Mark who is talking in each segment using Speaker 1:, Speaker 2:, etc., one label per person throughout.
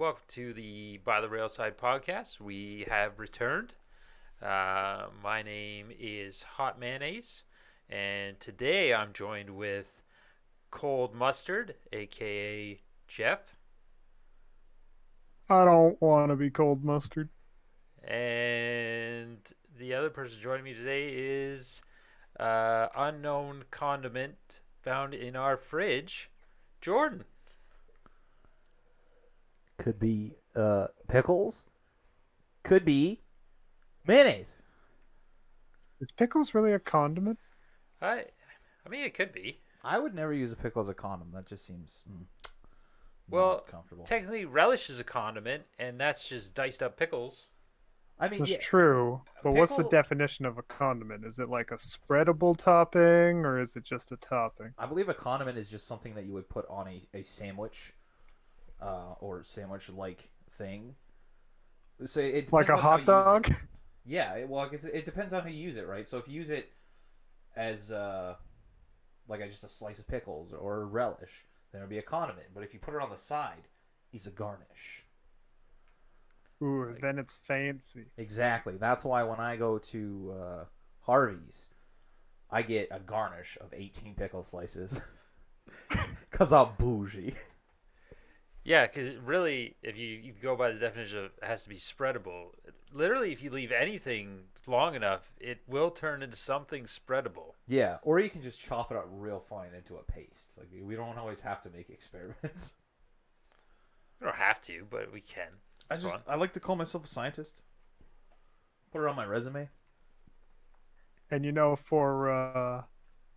Speaker 1: welcome to the By the Railside podcast. We have returned. My name is Hot Mayonnaise, and today I'm joined with Cold Mustard, aka Jeff,
Speaker 2: I don't want to be cold mustard.
Speaker 1: and the other person joining me today is unknown condiment found in our fridge, Jordan.
Speaker 3: Could be pickles. Could be mayonnaise.
Speaker 2: Is pickles really a condiment?
Speaker 1: I mean, it could be.
Speaker 3: I would never use a pickle as a condom. That just seems
Speaker 1: Well,
Speaker 3: not comfortable.
Speaker 1: technically, relish is a condiment, and that's just diced up pickles.
Speaker 3: I mean,
Speaker 2: That's
Speaker 3: yeah,
Speaker 2: true. But what's the
Speaker 3: pickle-
Speaker 2: definition of a condiment? Is it like a spreadable topping or is it just a topping?
Speaker 3: I believe a condiment is just something that you would put on a sandwich, or sandwich-like thing. So it
Speaker 2: Like
Speaker 3: depends
Speaker 2: a
Speaker 3: on how
Speaker 2: hot
Speaker 3: you use
Speaker 2: dog?
Speaker 3: it. Yeah, well, I guess it depends on how you use it, right? So if you use it as like just a slice of pickles or a relish, then it'll be a condiment. But if you put it on the side, it's a garnish.
Speaker 2: Ooh, then it's fancy.
Speaker 3: Exactly. That's why when I go to Harvey's, I get a garnish of 18 pickle slices. Because I'm bougie.
Speaker 1: Yeah, because really, if you go by the definition of it has to be spreadable, literally, if you leave anything long enough, it will turn into something spreadable.
Speaker 3: Yeah, or you can just chop it up real fine into a paste. Like, we don't always have to make experiments.
Speaker 1: We don't have to, but we can. It's fun.
Speaker 3: I like to call myself a scientist. Put it on my resume.
Speaker 2: And for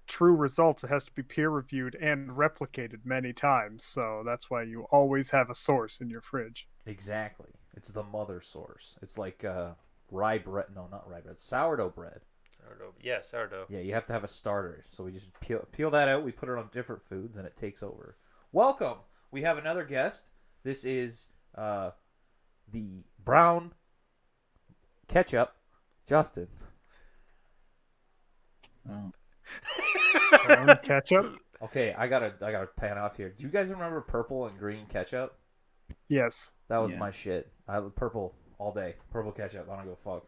Speaker 2: true results, it has to be peer reviewed and replicated many times. So that's why you always have a source in your fridge.
Speaker 3: Exactly. It's the mother source. It's like rye bread. No, not rye bread. Sourdough bread.
Speaker 1: Sourdough. Yeah, sourdough.
Speaker 3: Yeah, you have to have a starter. So we just peel that out. We put it on different foods, and it takes over. Welcome. We have another guest. This is the brown ketchup, Justin.
Speaker 4: Oh.
Speaker 2: Ketchup?
Speaker 3: Okay, I gotta pan off here. Do you guys remember purple and green ketchup?
Speaker 2: Yes.
Speaker 3: That was
Speaker 4: Yeah.
Speaker 3: my shit. I purple all day. Purple ketchup. I don't give a fuck.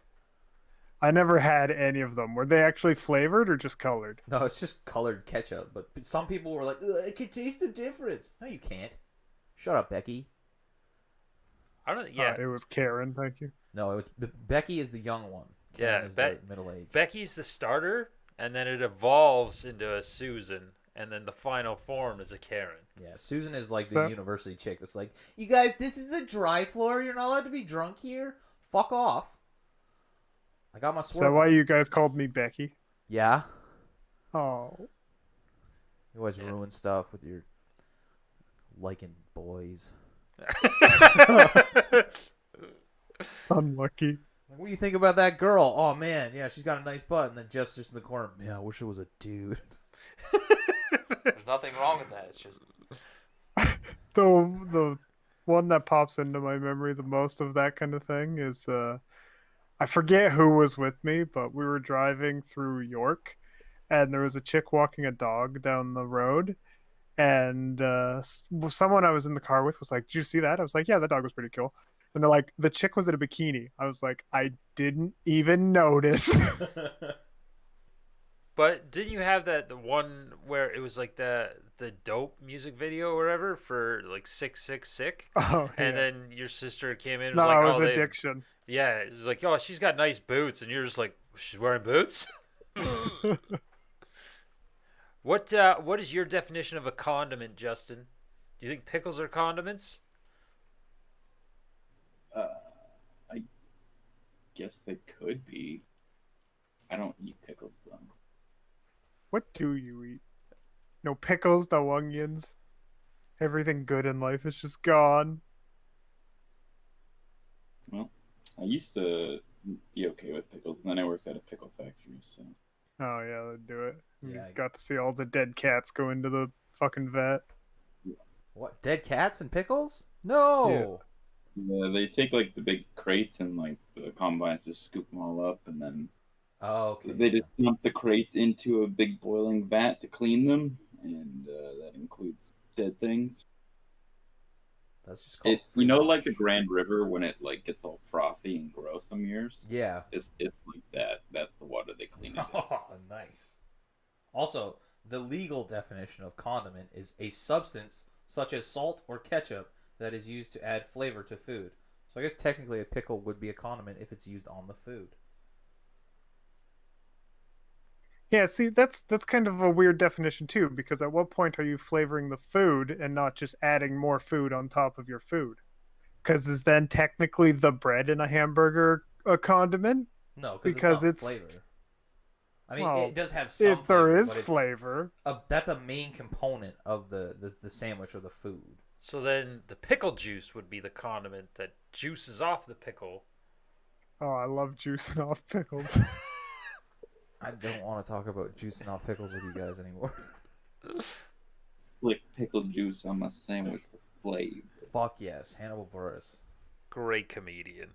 Speaker 2: I never had any of them. Were they actually flavored or just colored?
Speaker 3: No, it's just colored ketchup. But some people were like, "Ugh, I can taste the difference." No, you can't. Shut up, Becky.
Speaker 1: I don't. Yeah,
Speaker 2: It was Karen, thank you.
Speaker 3: No, it's Becky is the young one. Karen
Speaker 1: Yeah,
Speaker 3: is the middle age.
Speaker 1: Becky's the starter, and then it evolves into a Susan, and then the final form is a Karen.
Speaker 3: Yeah, Susan is like
Speaker 2: So-
Speaker 3: the university chick that's like, "You guys, this is the dry floor. You're not allowed to be drunk here. Fuck off." I got my
Speaker 2: Is that
Speaker 3: swerve.
Speaker 2: why you guys called me Becky?
Speaker 3: Yeah,
Speaker 2: Oh.
Speaker 3: you always
Speaker 1: Yeah.
Speaker 3: ruin stuff with your liking boys.
Speaker 2: Unlucky.
Speaker 3: Like, what do you think about that girl? Oh man, yeah, she's got a nice butt. And then Jeff's just in the corner. Man, I wish it was a dude. There's nothing wrong with that. It's just
Speaker 2: The one that pops into my memory the most of that kind of thing is I forget who was with me, but we were driving through York, and there was a chick walking a dog down the road, and someone I was in the car with was like, "Did you see that?" I was like, "Yeah, that dog was pretty cool." And they're like, "The chick was in a bikini." I was like, "I didn't even notice."
Speaker 1: But didn't you have the one where it was like the dope music video or whatever for like 666,
Speaker 2: Oh,
Speaker 1: and
Speaker 2: yeah.
Speaker 1: then your sister came in and
Speaker 2: No,
Speaker 1: was like,
Speaker 2: it was
Speaker 1: "Oh, they,
Speaker 2: addiction.
Speaker 1: yeah," it was like, "Oh, she's got nice boots," and you're just like, "She's wearing boots." What is your definition of a condiment, Justin? Do you think pickles are condiments?
Speaker 4: I guess they could be. I don't eat pickles though.
Speaker 2: What do you eat? No pickles, no onions. Everything good in life is just gone.
Speaker 4: Well, I used to be okay with pickles, and then I worked at a pickle factory. So
Speaker 2: Oh yeah, let's do it. We
Speaker 3: Yeah,
Speaker 2: just got to see all the dead cats go into the fucking vet.
Speaker 3: what? Dead cats and pickles? No.
Speaker 4: yeah, they take like the big crates and like the combines just scoop them all up, and then
Speaker 3: Oh, okay.
Speaker 4: they just dump the crates into a big boiling vat to clean them, and that includes dead things.
Speaker 3: That's just called
Speaker 4: like the
Speaker 3: fromage.
Speaker 4: Grand River when it like gets all frothy and gross some years.
Speaker 3: Yeah.
Speaker 4: It's like that. That's the water they clean it in.
Speaker 3: Oh, nice. Also, the legal definition of condiment is a substance such as salt or ketchup that is used to add flavor to food. So I guess technically a pickle would be a condiment if it's used on the food.
Speaker 2: Yeah, see, that's kind of a weird definition too, because at what point are you flavoring the food and not just adding more food on top of your food? Because is then technically the bread in a hamburger a condiment?
Speaker 3: No, because it's
Speaker 2: Because
Speaker 3: not
Speaker 2: it's
Speaker 3: flavor. I mean, it
Speaker 2: well,
Speaker 3: does have some
Speaker 2: if there
Speaker 3: flavor,
Speaker 2: is
Speaker 3: but
Speaker 2: flavor.
Speaker 3: that's a main component of the sandwich or the food.
Speaker 1: So then the pickle juice would be the condiment that juices off the pickle.
Speaker 2: Oh, I love juicing off pickles.
Speaker 3: I don't want to talk about juicing off pickles with you guys anymore.
Speaker 4: Flick pickle juice on my sandwich for flavor.
Speaker 3: Fuck yes, Hannibal Buress.
Speaker 1: Great comedian.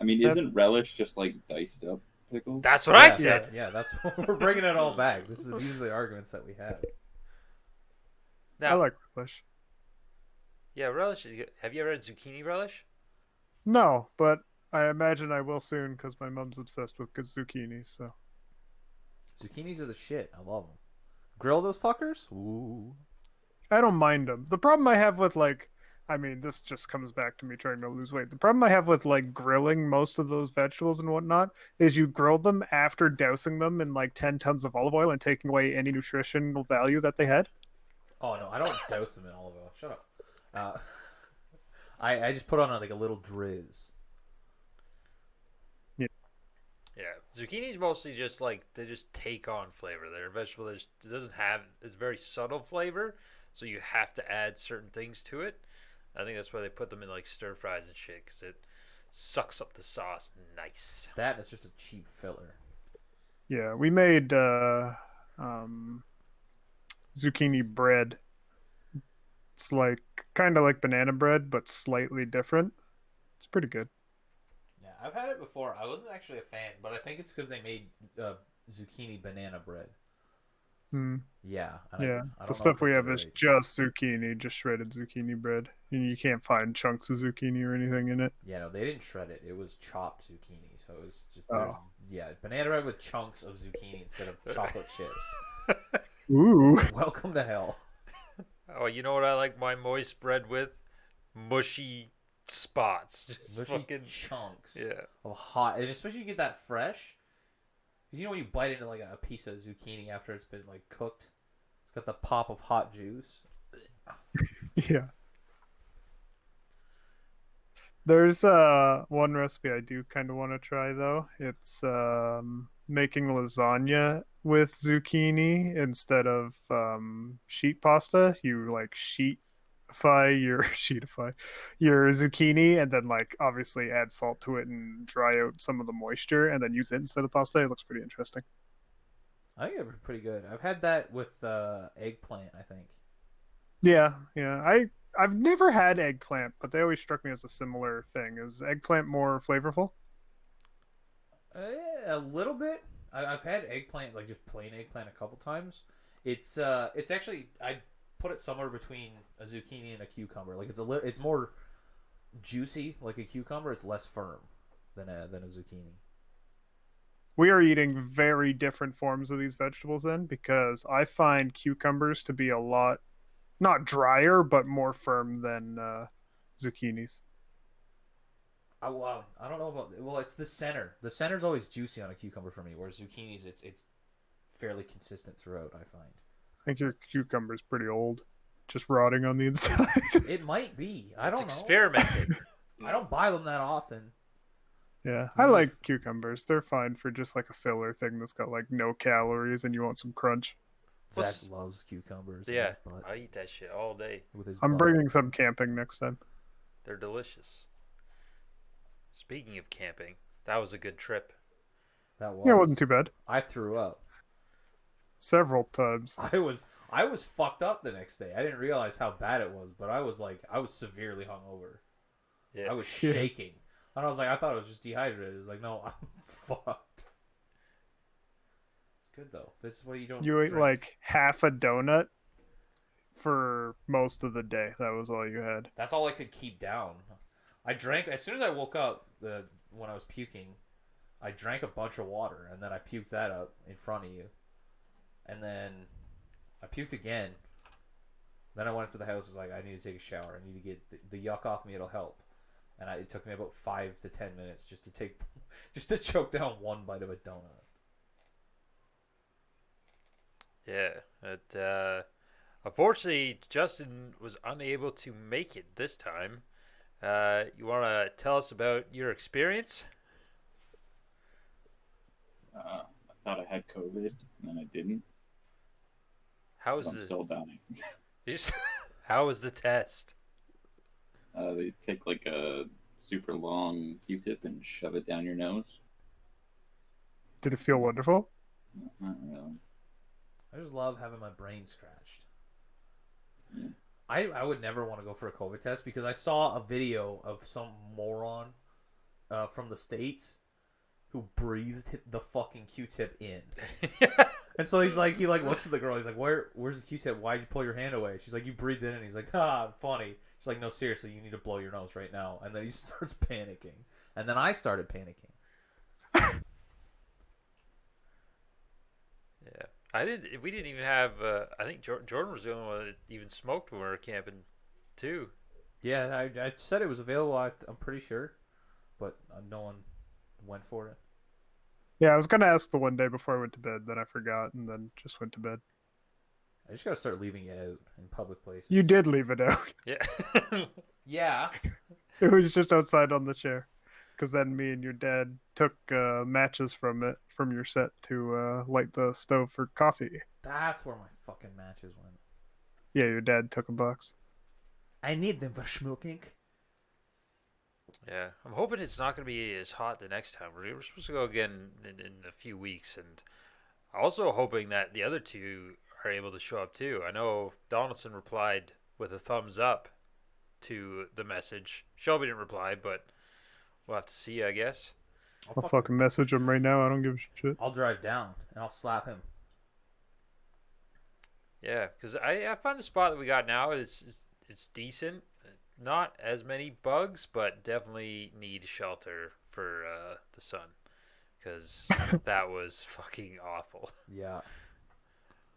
Speaker 4: I mean,
Speaker 2: That-
Speaker 4: isn't relish just like diced up pickles?
Speaker 1: That's what I
Speaker 3: Yeah,
Speaker 1: said.
Speaker 3: Yeah, that's we're bringing it all back. These are the arguments that we have.
Speaker 2: I
Speaker 1: Now,
Speaker 2: like relish.
Speaker 1: yeah, relish. Have you ever had zucchini relish?
Speaker 2: No, but I imagine I will soon because my mom's obsessed with zucchini. So
Speaker 3: Zucchinis are the shit. I love them. Grill those fuckers? Ooh.
Speaker 2: I don't mind them. The problem I have with I mean, this just comes back to me trying to lose weight. The problem I have with grilling most of those vegetables and whatnot is you grill them after dousing them in 10 tons of olive oil and taking away any nutritional value that they had.
Speaker 3: Oh no, I don't douse them in olive oil. Shut up. I just put on a little drizz.
Speaker 1: Yeah, zucchini's mostly just they just take on flavor. They're a vegetable that just doesn't have it's very subtle flavor, so you have to add certain things to it. I think that's why they put them in stir fries and shit because it sucks up the sauce nice.
Speaker 3: That is just a cheap filler.
Speaker 2: Yeah, we made zucchini bread. It's kind of like banana bread, but slightly different. It's pretty good.
Speaker 3: Yeah, I've had it before. I wasn't actually a fan, but I think it's because they made zucchini banana bread.
Speaker 2: Hmm.
Speaker 3: Yeah.
Speaker 2: Yeah,
Speaker 3: I don't
Speaker 2: the
Speaker 3: know
Speaker 2: stuff
Speaker 3: if
Speaker 2: we
Speaker 3: it's
Speaker 2: have is
Speaker 3: right.
Speaker 2: just zucchini, just shredded zucchini bread. And you can't find chunks of zucchini or anything in it.
Speaker 3: Yeah, no, they didn't shred it. It was chopped zucchini, so it was just
Speaker 2: Oh.
Speaker 3: yeah, banana bread with chunks of zucchini instead of chocolate chips.
Speaker 2: Ooh.
Speaker 3: Welcome to hell.
Speaker 1: Oh, you know what I like my moist bread with? Mushy spots. Just
Speaker 3: Mushy
Speaker 1: fucking
Speaker 3: chunks
Speaker 1: yeah.
Speaker 3: of hot, and especially you get that fresh. Because you know when you bite into a piece of zucchini after it's been cooked, it's got the pop of hot juice.
Speaker 2: Yeah. There's one recipe I do kind of want to try though. It's making lasagna with zucchini instead of sheet pasta. You sheetify your zucchini and then obviously add salt to it and dry out some of the moisture and then use it instead of pasta. It looks pretty interesting.
Speaker 3: I think it'd be pretty good. I've had that with eggplant, I think.
Speaker 2: Yeah, yeah. I've never had eggplant, but they always struck me as a similar thing. Is eggplant more flavorful?
Speaker 3: A little bit. I've had eggplant, just plain eggplant, a couple times. It's actually I put it somewhere between a zucchini and a cucumber. It's more juicy like a cucumber. It's less firm than a zucchini.
Speaker 2: We are eating very different forms of these vegetables then, because I find cucumbers to be a lot not drier but more firm than zucchinis.
Speaker 3: Well, I don't know about. Well, it's the center. The center's always juicy on a cucumber for me, whereas zucchinis, it's fairly consistent throughout. I find.
Speaker 2: I think your cucumber's pretty old, just rotting on the inside.
Speaker 3: It might be. I don't know.
Speaker 1: Experimenting.
Speaker 3: I don't buy them that often.
Speaker 2: Yeah, I like cucumbers. They're fine for just a filler thing that's got no calories and you want some crunch.
Speaker 3: Zach
Speaker 1: What's-
Speaker 3: loves cucumbers. in
Speaker 1: Yeah,
Speaker 3: his butt.
Speaker 1: I eat that shit all day.
Speaker 3: With his
Speaker 2: I'm
Speaker 3: butt.
Speaker 2: bringing some camping next time.
Speaker 1: They're delicious. Speaking of camping, that was a good trip.
Speaker 3: That was.
Speaker 2: Yeah, it wasn't too bad.
Speaker 3: I threw up.
Speaker 2: Several times.
Speaker 3: I was fucked up the next day. I didn't realize how bad it was, but I was severely hungover.
Speaker 1: Yeah.
Speaker 3: I was
Speaker 2: Yeah.
Speaker 3: shaking. And I was I thought I was just dehydrated. It was no, I'm fucked. It's good though. This is what you don't
Speaker 2: You ate
Speaker 3: drink.
Speaker 2: half a donut for most of the day. That was all you had.
Speaker 3: That's all I could keep down. I drank as soon as I woke up. When I was puking, I drank a bunch of water, and then I puked that up in front of you, and then I puked again. Then I went up to the house. Was like, I need to take a shower. I need to get the yuck off me. It'll help. And it took me about 5 to 10 minutes just to choke down one bite of a donut.
Speaker 1: Yeah. Unfortunately, Justin was unable to make it this time. You want to tell us about your experience?
Speaker 4: I thought I had COVID, and then I didn't.
Speaker 1: How
Speaker 4: But
Speaker 1: was
Speaker 4: I'm still dying.
Speaker 1: How was the test?
Speaker 4: They take like a super long Q-tip and shove it down your nose.
Speaker 2: Did it feel wonderful?
Speaker 4: Not really.
Speaker 3: I just love having my brain scratched.
Speaker 4: Yeah.
Speaker 3: I would never want to go for a COVID test because I saw a video of some moron from the States who breathed the fucking Q-tip in. And so he looks at the girl. He's like, where's the Q-tip? Why'd you pull your hand away? She's like, you breathed in. And he's like, funny. She's like, no, seriously, you need to blow your nose right now. And then he starts panicking. And then I started panicking.
Speaker 1: Yeah. We didn't even have, I think Jordan was the only one that even smoked when we were camping, too.
Speaker 3: Yeah, I said it was available, I'm pretty sure. But no one went for it.
Speaker 2: Yeah, I was gonna ask the one day before I went to bed, then I forgot, and then just went to bed.
Speaker 3: I just gotta start leaving it out in public places.
Speaker 2: You did leave it out.
Speaker 1: Yeah.
Speaker 3: Yeah.
Speaker 2: It was just outside on the chair. Because then me and your dad took matches from your set to light the stove for coffee.
Speaker 3: That's where my fucking matches went.
Speaker 2: Yeah, your dad took a box.
Speaker 3: I need them for smoking.
Speaker 1: Yeah, I'm hoping it's not going to be as hot the next time. We're supposed to go again in a few weeks, and also hoping that the other two are able to show up too. I know Donaldson replied with a thumbs up to the message. Shelby didn't reply, but we'll have to see, I guess.
Speaker 2: I'll fucking message him right now. I don't give a shit.
Speaker 3: I'll drive down and I'll slap him.
Speaker 1: Yeah, because I find the spot that we got now is it's decent. Not as many bugs, but definitely need shelter for the sun, because that was fucking awful.
Speaker 3: Yeah.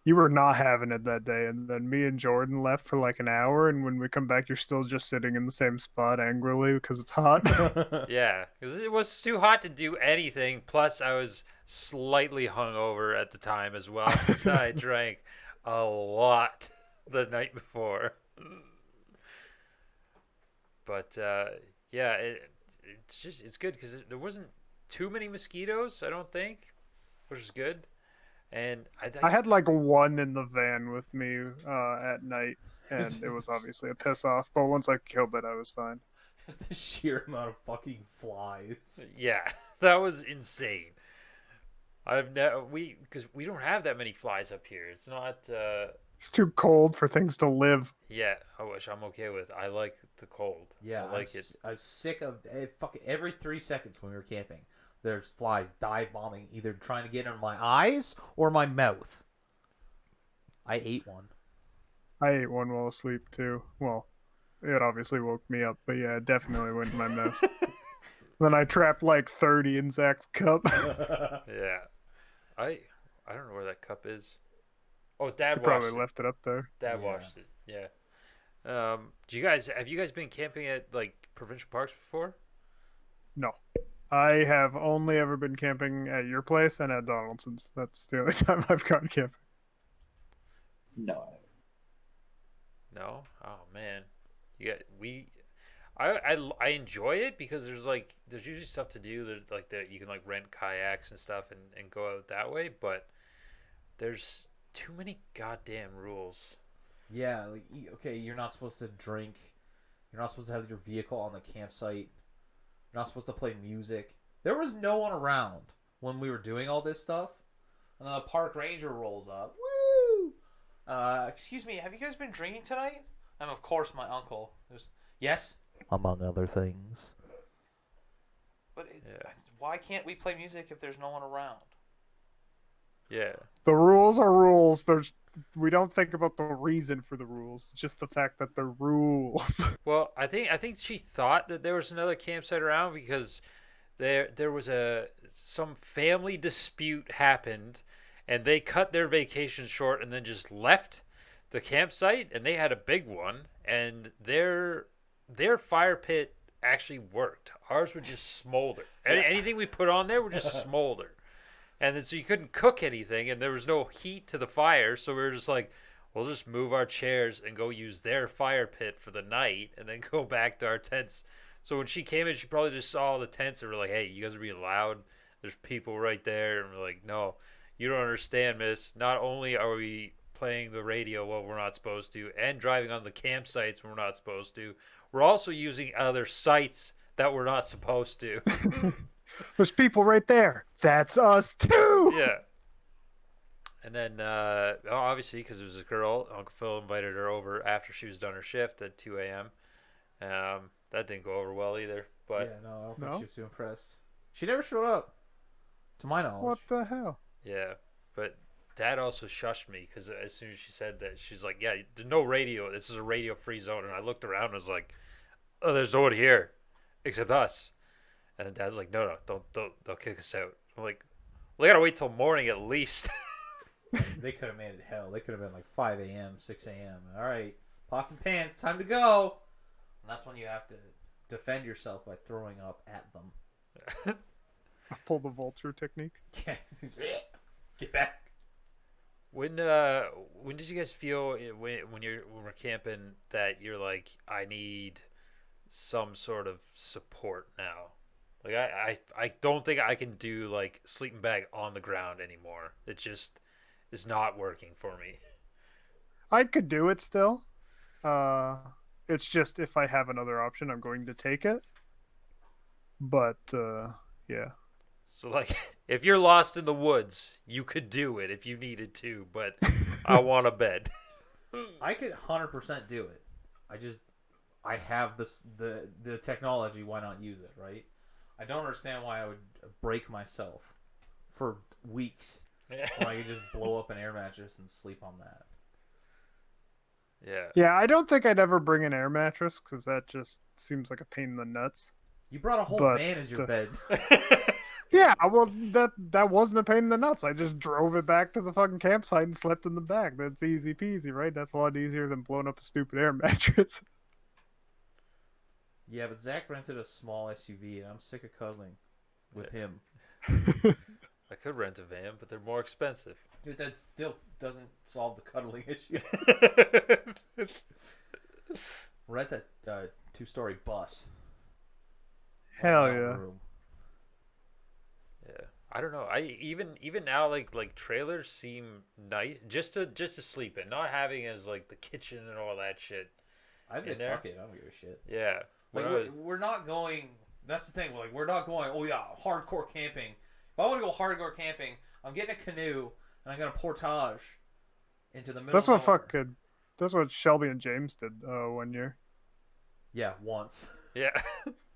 Speaker 2: You were not having it that day, and then me and Jordan left for like an hour, and when we come back, you're still just sitting in the same spot angrily because it's hot.
Speaker 1: Yeah, because it was too hot to do anything. Plus, I was slightly hungover at the time as well, because I drank a lot the night before. But yeah, it's good because there wasn't too many mosquitoes, I don't think, which is good. And
Speaker 2: I had like one in the van with me at night, and it was obviously a piss off. But once I killed it, I was fine.
Speaker 3: Just the sheer amount of fucking flies.
Speaker 1: Yeah, that was insane. Because we don't have that many flies up here. It's not.
Speaker 2: It's too cold for things to live.
Speaker 1: Yeah, which I'm okay with. I like the cold.
Speaker 3: Yeah,
Speaker 1: I like it.
Speaker 3: I'm sick of fucking every 3 seconds when we were camping. There's flies dive bombing, either trying to get in my eyes or my mouth. I ate one.
Speaker 2: I ate one while asleep too. Well, it obviously woke me up, but yeah, it definitely went in my mouth. Then I trapped like 30 in Zach's cup.
Speaker 1: Yeah, I don't know where that cup is. Oh, Dad
Speaker 2: He probably
Speaker 1: washed it.
Speaker 2: left it up there.
Speaker 1: Dad
Speaker 3: Yeah.
Speaker 1: washed it. Yeah. Have you guys been camping at like provincial parks before?
Speaker 2: No. I have only ever been camping at your place and at Donaldson's. That's the only time I've gone camping.
Speaker 4: No.
Speaker 1: No. Oh man, I enjoy it because there's usually stuff to do. There's you can like rent kayaks and stuff and go out that way, but there's too many goddamn rules.
Speaker 3: Yeah, like, okay, you're not supposed to drink. You're not supposed to have your vehicle on the campsite. You're not supposed to play music. There was no one around when we were doing all this stuff. And then the park ranger rolls up. Woo! Excuse me, have you guys been drinking tonight? And of course my uncle. Yes? Among other things. But
Speaker 1: Yeah.
Speaker 3: why can't we play music if there's no one around?
Speaker 1: Yeah.
Speaker 2: The rules are rules. We don't think about the reason for the rules, just the fact that they're rules.
Speaker 1: Well, I think she thought that there was another campsite around because there was a some family dispute happened, and they cut their vacation short and then just left the campsite, and they had a big one, and their fire pit actually worked. Ours would just smolder. Anything we put on there would just smolder. And then so you couldn't cook anything, and there was no heat to the fire, so we were just like, we'll just move our chairs and go use their fire pit for the night, and then go back to our tents. So when she came in, she probably just saw the tents and were like, "Hey, you guys are being loud. There's people right there." And we're like, "No, you don't understand, miss. Not only are we playing the radio while we're not supposed to, and driving on the campsites when we're not supposed to, we're also using other sites that we're not supposed to."
Speaker 2: There's people right there. That's us too.
Speaker 1: Yeah. And then, obviously, because it was a girl, Uncle Phil invited her over after she was done her shift at 2 a.m. That didn't go over well either. But
Speaker 3: Yeah, no, I don't think
Speaker 2: No?
Speaker 3: she was too impressed. She never showed up, to my knowledge.
Speaker 2: What the hell?
Speaker 1: yeah, but Dad also shushed me because as soon as she said that, she's like, "Yeah, there's no radio. This is a radio-free zone." And I looked around and was like, "Oh, there's no one here except us." And then Dad's like, "No, don't, they'll kick us out." I'm like, "We gotta wait till morning at least."
Speaker 3: They could have made it hell. They could have been like 5 a.m., 6 a.m. All right, pots and pans, time to go. And that's when you have to defend yourself by throwing up at them.
Speaker 2: Pull the vulture technique.
Speaker 3: Yeah, get back.
Speaker 1: When did you guys feel when we're camping that you're like, I need some sort of support now? Like I don't think I can do like sleeping bag on the ground anymore. It just is not working for me.
Speaker 2: I could do it still. It's just if I have another option, I'm going to take it. But yeah.
Speaker 1: So like if you're lost in the woods, you could do it if you needed to, but I want a bed.
Speaker 3: I could 100% do it. I have the technology. Why not use it, right? I don't understand why I would break myself for weeks when I could just blow up an air mattress and sleep on that.
Speaker 1: Yeah.
Speaker 2: Yeah, I don't think I'd ever bring an air mattress because that just seems like a pain in the nuts.
Speaker 3: You brought a whole
Speaker 2: But,
Speaker 3: van as your bed.
Speaker 2: Yeah, well, that wasn't a pain in the nuts. I just drove it back to the fucking campsite and slept in the back. That's easy peasy, right? That's a lot easier than blowing up a stupid air mattress.
Speaker 3: Yeah, but Zach rented a small SUV, and I'm sick of cuddling with him.
Speaker 1: I could rent a van, but they're more expensive.
Speaker 3: Dude, that still doesn't solve the cuddling issue. Rent a 2-story bus.
Speaker 2: Hell
Speaker 3: One
Speaker 2: yeah.
Speaker 3: room.
Speaker 1: Yeah, I don't know. I even now like trailers seem nice just to sleep in, not having as like the kitchen and all that shit.
Speaker 3: I
Speaker 1: In
Speaker 3: think
Speaker 1: there?
Speaker 3: fuck it. I don't give a shit.
Speaker 1: Yeah,
Speaker 3: Like
Speaker 1: When I was-
Speaker 3: we're not going. That's the thing. Like we're not going. Oh yeah, hardcore camping. If I want to go hardcore camping, I'm getting a canoe and I'm gonna portage into the middle.
Speaker 2: That's
Speaker 3: of
Speaker 2: what
Speaker 3: nowhere.
Speaker 2: that's what Shelby and James did 1 year.
Speaker 3: Yeah, once.
Speaker 1: yeah,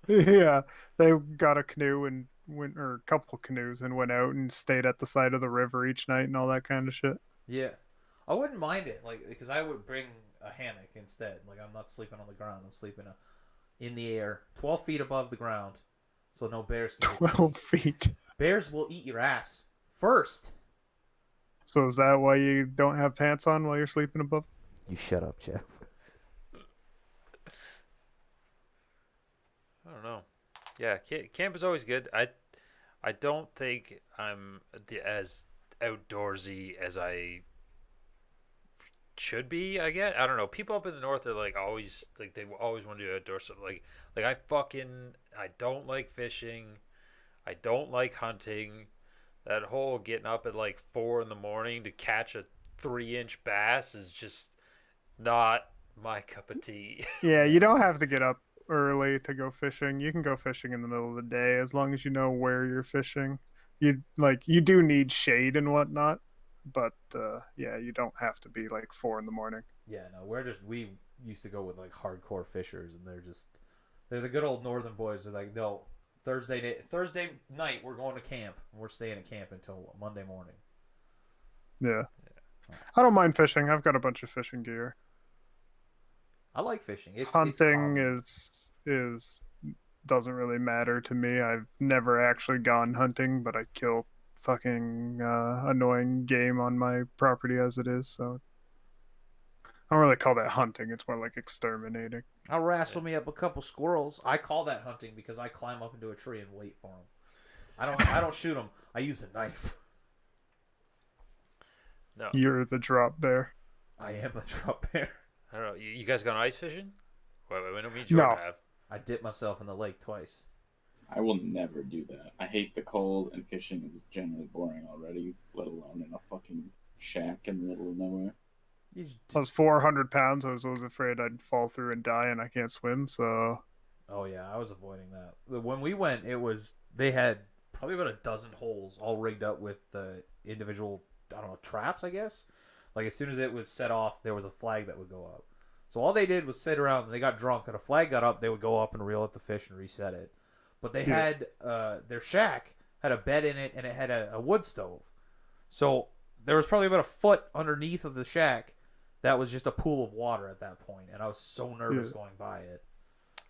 Speaker 2: Yeah, they got a canoe and went, or a couple canoes, and went out and stayed at the side of the river each night and all that kind of shit.
Speaker 3: Yeah, I wouldn't mind it. Like because I would bring a hammock instead. Like I'm not sleeping on the ground. I'm sleeping in the air, 12 feet above the ground, so no bears can. Get to me.
Speaker 2: 12 feet.
Speaker 3: Bears will eat your ass first.
Speaker 2: So is that why you don't have pants on while you're sleeping above?
Speaker 3: You shut up, Jeff.
Speaker 1: I don't know. Yeah, camp is always good. I don't think I'm as outdoorsy as I should be. I guess I don't know. People up in the north are like always like they always want to do outdoor stuff. Like I don't like fishing. I don't like hunting. That whole getting up at like 4 in the morning to catch a 3-inch bass is just not my cup of tea.
Speaker 2: Yeah, you don't have to get up early to go fishing. You can go fishing in the middle of the day as long as you know where you're fishing. You do need shade and whatnot, but yeah, you don't have to be like 4 in the morning.
Speaker 3: Yeah, no, we used to go with like hardcore fishers, and they're the good old northern boys. They're like, no, Thursday night we're going to camp, and we're staying at camp until Monday morning.
Speaker 2: Yeah. I don't mind fishing. I've got a bunch of fishing gear.
Speaker 3: I like fishing. It's
Speaker 2: Hunting
Speaker 3: calming.
Speaker 2: is doesn't really matter to me. I've never actually gone hunting, but I kill fucking annoying game on my property as it is, so I don't really call that hunting. It's more like exterminating.
Speaker 3: I'll wrestle me up a couple squirrels. I call that hunting because I climb up into a tree and wait for them. I don't shoot them. I use a knife.
Speaker 1: No,
Speaker 2: You're the drop bear.
Speaker 3: I am a drop bear.
Speaker 1: I don't know. You guys gone ice fishing? Wait, no, me and
Speaker 2: No.
Speaker 1: Jordan have.
Speaker 3: I dipped myself in the lake twice.
Speaker 4: I will never do that. I hate the cold, and fishing is generally boring already, let alone in a fucking shack in the middle of nowhere.
Speaker 3: You just,
Speaker 2: I was 400 pounds. I was always afraid I'd fall through and die, and I can't swim, so
Speaker 3: oh yeah, I was avoiding that. When we went, they had probably about a dozen holes all rigged up with individual, I don't know, traps, I guess. Like as soon as it was set off, there was a flag that would go up. So all they did was sit around and they got drunk and a flag got up, they would go up and reel up the fish and reset it. But they had their shack had a bed in it and it had a wood stove. So there was probably about a foot underneath of the shack that was just a pool of water at that point, and I was so nervous going by it.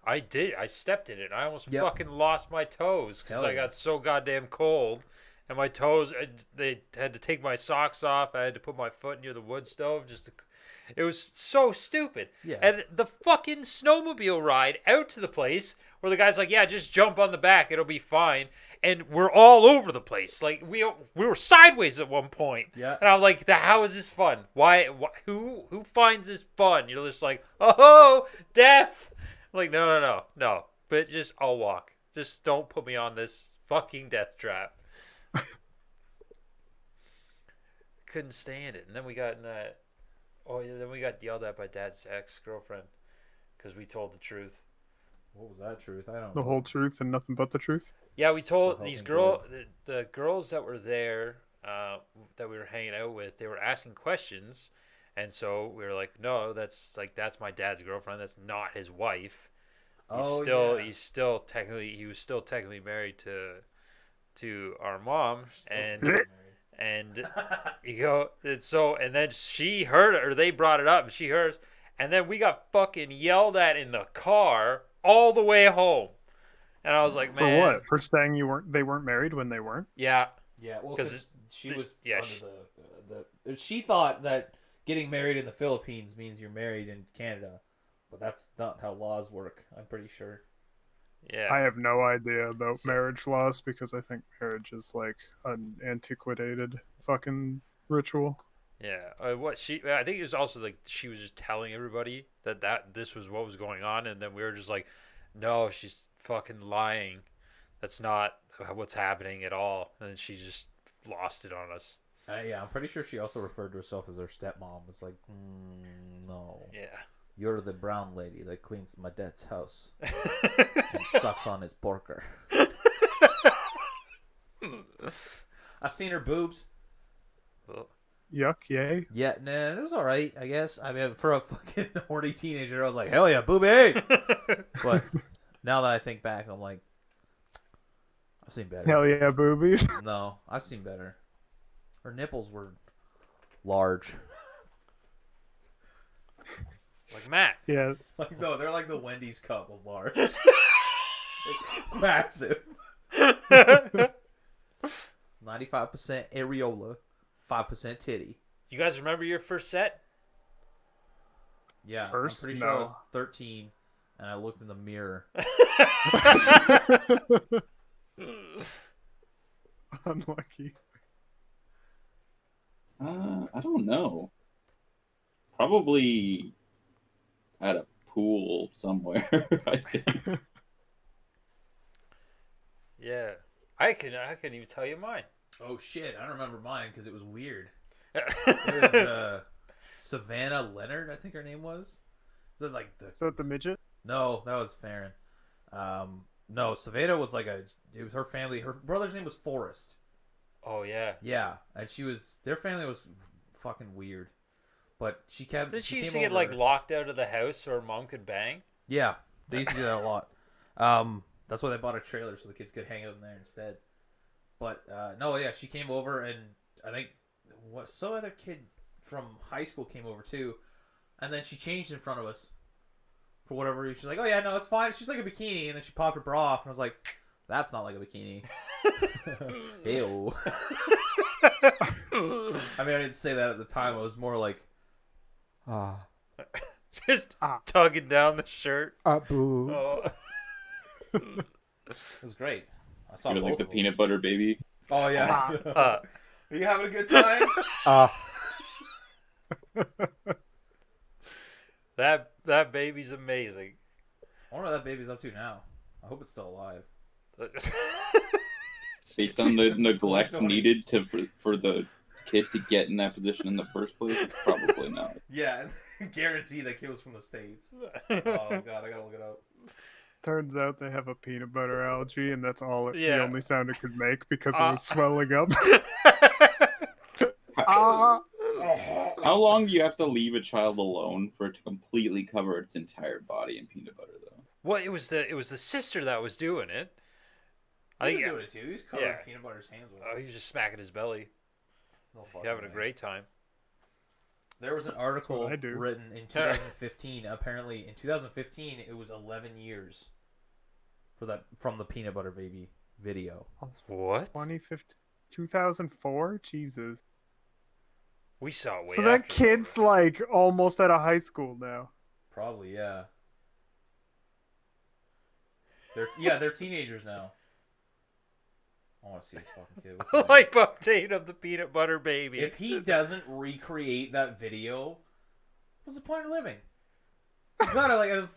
Speaker 1: I did. I stepped in it. And I almost
Speaker 3: Yep.
Speaker 1: fucking lost my toes because
Speaker 3: Hell
Speaker 1: I
Speaker 3: yeah.
Speaker 1: got so goddamn cold, and my toes. They had to take my socks off. I had to put my foot near the wood stove just to. It was so stupid.
Speaker 3: Yeah.
Speaker 1: And the fucking snowmobile ride out to the place where the guy's like, "Yeah, just jump on the back. It'll be fine." And we're all over the place. Like we were sideways at one point.
Speaker 3: Yeah.
Speaker 1: And I was like, "How is this fun? Why who finds this fun?" You're just like, "Oh, death." I'm like, no. But just I'll walk. Just don't put me on this fucking death trap. Couldn't stand it. And then we got in that. Oh yeah, then we got yelled at by Dad's ex-girlfriend because we told the truth.
Speaker 3: What was that truth? I don't
Speaker 2: the
Speaker 3: know.
Speaker 2: whole truth and nothing but the truth.
Speaker 1: Yeah, we
Speaker 3: So
Speaker 1: told
Speaker 3: help
Speaker 1: these
Speaker 3: me
Speaker 1: the girls that were there, that we were hanging out with. They were asking questions, and so we were like, "No, that's my dad's girlfriend. That's not his wife. He was still technically married to our mom." And you go, and then she heard it, or they brought it up, and she heard it, and then we got fucking yelled at in the car all the way home. And I was like,
Speaker 2: For
Speaker 1: man,
Speaker 2: what? For saying they weren't married when they weren't?
Speaker 1: yeah,
Speaker 3: Yeah, well,
Speaker 1: 'Cause
Speaker 3: because she was
Speaker 1: yeah,
Speaker 3: under the she thought that getting married in the Philippines means you're married in Canada, but that's not how laws work. I'm pretty sure.
Speaker 1: yeah.
Speaker 2: I have no idea about
Speaker 1: So-
Speaker 2: marriage laws because I think marriage is like an antiquated fucking ritual.
Speaker 1: Yeah, I think it was also like she was just telling everybody that this was what was going on, and then we were just like, no, she's fucking lying. That's not what's happening at all, and then she just lost it on us.
Speaker 3: Yeah, I'm pretty sure she also referred to herself as her stepmom. It's like, no,
Speaker 1: Yeah.
Speaker 3: you're the brown lady that cleans my dad's house and sucks on his porker. I seen her boobs.
Speaker 1: Well,
Speaker 2: Yuck, yay.
Speaker 3: Yeah, nah, it was all right, I guess. I mean, for a fucking horny teenager, I was like, hell yeah, boobies. But now that I think back, I'm like, I've seen better.
Speaker 2: Hell yeah, boobies.
Speaker 3: No, I've seen better. Her nipples were large.
Speaker 1: like Matt.
Speaker 2: Yeah.
Speaker 3: Like no, they're like the Wendy's cup of large. Massive. 95% areola, 5% titty.
Speaker 1: You guys remember your first set?
Speaker 3: Yeah,
Speaker 2: First?
Speaker 3: I'm pretty sure I
Speaker 2: No.
Speaker 3: was 13, and I looked in the mirror.
Speaker 2: Unlucky.
Speaker 4: I don't know. Probably at a pool somewhere. I think.
Speaker 1: Yeah. I couldn't even tell you mine.
Speaker 3: Oh shit, I don't remember mine because it was weird. It was Savannah Leonard, I think her name was. Was it like the
Speaker 2: Is that the midget?
Speaker 3: No, that was Farron. No, Savannah was like it was her family. Her brother's name was Forrest.
Speaker 1: Oh yeah.
Speaker 3: Yeah, and their family was fucking weird. But she kept.
Speaker 1: Did she used to
Speaker 3: came
Speaker 1: get like
Speaker 3: over-
Speaker 1: locked out of the house so her mom could bang?
Speaker 3: Yeah, they used to do that a lot. That's why they bought a trailer so the kids could hang out in there instead. But no, yeah, she came over and I think some other kid from high school came over too, and then she changed in front of us for whatever reason. She's like, "Oh yeah, no, it's fine. It's just like a bikini," and then she popped her bra off, and I was like, "That's not like a bikini." Ew. I mean, I didn't say that at the time. I was more like,
Speaker 1: Just tugging down the shirt.
Speaker 3: boo.
Speaker 1: Oh.
Speaker 3: It was great. I saw
Speaker 4: You're
Speaker 3: both
Speaker 4: like the
Speaker 3: of them.
Speaker 4: peanut butter baby.
Speaker 3: Oh yeah.
Speaker 1: Uh,
Speaker 3: Are you having a good time?
Speaker 1: that baby's amazing.
Speaker 3: I wonder what that baby's up to now. I hope it's still alive.
Speaker 4: Based on the neglect
Speaker 3: 2020.
Speaker 4: needed for the kid to get in that position in the first place, probably not.
Speaker 3: Yeah, guarantee that kid was from the States. Oh god, I gotta look it up.
Speaker 2: Turns out they have a peanut butter allergy, and that's all the
Speaker 1: Yeah.
Speaker 2: only sound it could make because it was swelling up.
Speaker 4: How long do you have to leave a child alone for it to completely cover its entire body in peanut butter, though?
Speaker 1: Well, it was the sister that was doing it.
Speaker 3: He was doing it too. He was covering
Speaker 1: yeah.
Speaker 3: peanut butter's hands with
Speaker 1: Oh,
Speaker 3: it.
Speaker 1: he was just smacking his belly,
Speaker 3: No fucking
Speaker 1: having a
Speaker 3: way.
Speaker 1: great time.
Speaker 3: There was an article
Speaker 2: what I do.
Speaker 3: written in 2015. Apparently, in 2015, it was 11 years from the peanut butter baby video.
Speaker 1: What?
Speaker 2: 2015, 2004? Jesus.
Speaker 1: We saw it way
Speaker 2: So that
Speaker 1: after
Speaker 2: kid's like almost out of high school now.
Speaker 3: Probably, yeah. They're teenagers now. I want to see this fucking kid. What's his name?
Speaker 1: Life update of the peanut butter baby.
Speaker 3: If he doesn't recreate that video, what's the point of living? You got a